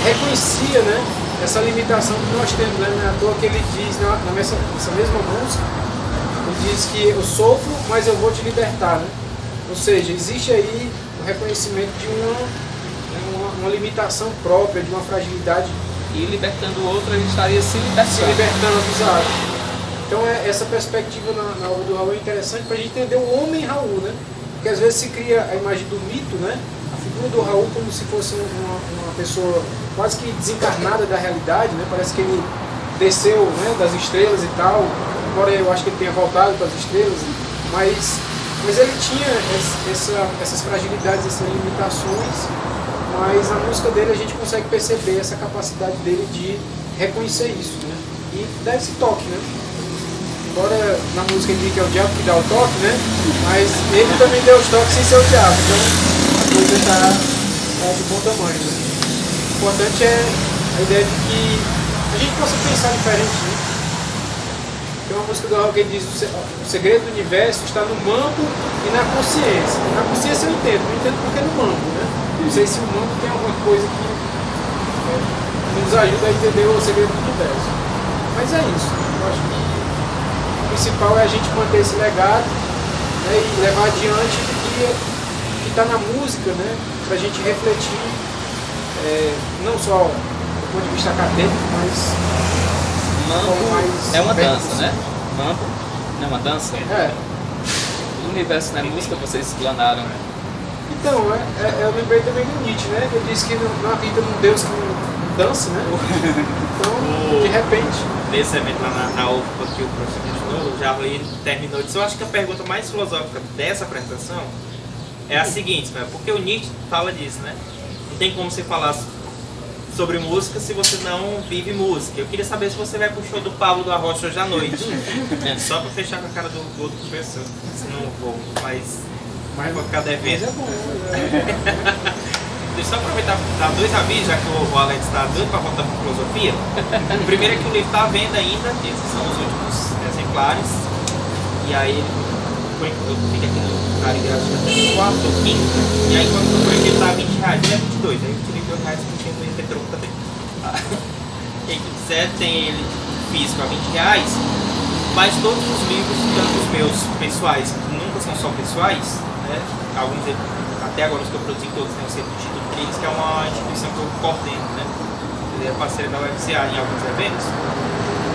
reconhecia, né, essa limitação que nós temos, né, não é à toa que ele diz nessa mesma música, ele diz que eu sofro, mas eu vou te libertar, né? Ou seja, existe aí o reconhecimento de uma limitação própria, de uma fragilidade. E libertando o outro, a gente estaria se libertando dos atos. Então essa perspectiva na obra do Raul é interessante para a gente entender o homem Raul, né? Porque às vezes se cria a imagem do mito, né? A figura do Raul como se fosse uma pessoa quase que desencarnada da realidade, né? Parece que ele desceu, né, das estrelas e tal, embora eu acho que ele tenha voltado para as estrelas, mas ele tinha essas fragilidades, essas limitações, mas na música dele a gente consegue perceber essa capacidade dele de reconhecer isso, né? E dar esse toque, né? Embora na música ele diga que é o diabo que dá o toque, né? Mas ele também deu os toques sem ser o diabo, então a coisa está de bom tamanho, né? O importante é a ideia de que a gente possa pensar diferente, né? Tem uma música do Raul que diz o segredo do universo está no mambo e na consciência. Na consciência eu entendo, não entendo porque é no mambo, né? Não sei se o mambo tem alguma coisa que nos ajuda a entender o segredo do universo. Mas é isso, eu acho que o principal é a gente manter esse legado, né, e levar adiante o que está na música, né, para a gente refletir, não só do ponto de vista acadêmico, mas Mambo é uma dança, né? Mambo não é uma dança? É. O universo não é música, vocês explanaram. Então, eu lembrei também do Nietzsche, né? Que ele disse que não acredita num Deus que não dança, né? Então, de repente... Nesse evento lá na UFPA que o professor mencionou, o Jarley terminou disso. Eu acho que a pergunta mais filosófica dessa apresentação é a seguinte, né? Porque o Nietzsche fala disso, né? Não tem como você falar sobre música se você não vive música. Eu queria saber se você vai pro show do Pablo do Arrocha hoje à noite. Só pra fechar com a cara do outro professor. Não vou, mas vou ficar devendo. Mas é bom, né? Deixa eu só aproveitar para dar dois avisos, já que o Alex está doido para voltar para filosofia. O primeiro é que o livro está à venda ainda, esses são os últimos exemplares. E aí, por enquanto, fica aqui no Carigrafo até 4 ou 5. E aí, quando for ele está R$20, ele é 22. Aí eu tirei R$2 porque não ia ter troco também. Quem quiser, tem ele físico a R$20, mas todos os livros, tanto os meus pessoais, que nunca são só pessoais, né? Alguns, até agora os que eu produzi todos têm o selo do Instituto Trilhos, que é uma instituição que eu coordeno, né? Ele é parceiro da UFCA em alguns eventos.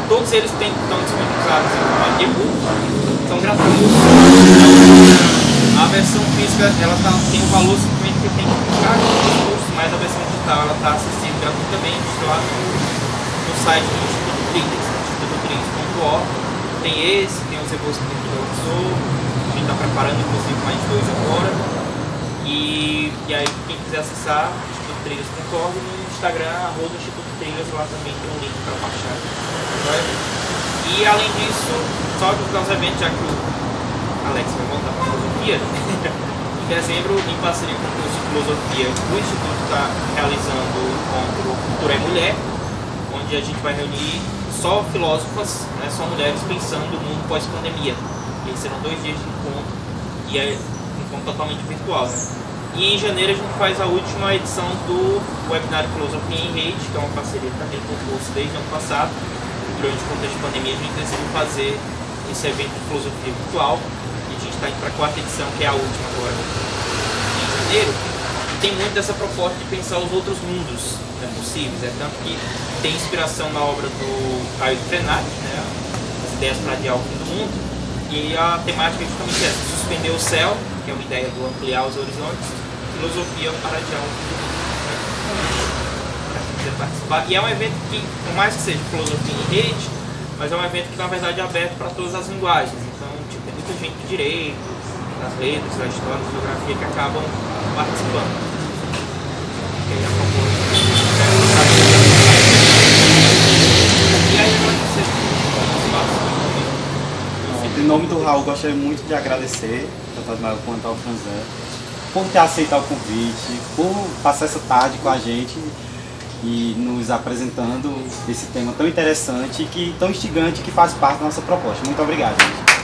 Todos eles estão disponibilizados em formato de e-book, são gratuitos. A versão física ela tem um valor simplesmente que tem que ficar com os custos, mas a versão digital ela está acessível gratuitamente lá no site do Instituto Trilhos, institutotrilhos.org. Tem esse, tem os e-books que eu sou, a gente está preparando inclusive mais 2 agora. E aí quem quiser acessar institutotrilhos.org no Instagram, Instituto Trilhos, lá também tem um link para baixar. E além disso, só que os eventos, já que o Alex vai voltar para a filosofia, em dezembro, em parceria com o curso de filosofia, o Instituto está realizando o encontro Cultura é Mulher, onde a gente vai reunir só filósofas, né, só mulheres pensando no mundo pós-pandemia. E serão 2 dias de encontro, e é um encontro totalmente virtual. Né? E em janeiro a gente faz a última edição do webinário Filosofia em Rede, que é uma parceria que também com o curso desde o ano passado. Durante o contexto de pandemia a gente decidiu fazer esse evento de filosofia virtual. A gente está indo para a 4ª edição, que é a última agora, em janeiro, e tem muito dessa proposta de pensar os outros mundos, né, possíveis. Tanto que tem inspiração na obra do Caio Frenac, né, As Ideias para Adiar o Fim do Mundo, e a temática é justamente essa: suspender o céu, que é uma ideia do ampliar os horizontes, filosofia para adiar o fim do mundo. Para quem quiser participar. E é um evento que, por mais que seja filosofia em rede, mas é um evento que na verdade é aberto para todas as linguagens. Então, tipo, tem muita gente do direito, das letras, da história, da geografia que acabam participando. E aí, a favor. E aí, agora você em nome do Raul, gostaria muito de agradecer, tanto ao Ismael quanto ao Franzé, por ter aceitado o convite, por passar essa tarde com a gente e nos apresentando esse tema tão interessante e tão instigante que faz parte da nossa proposta. Muito obrigado, gente.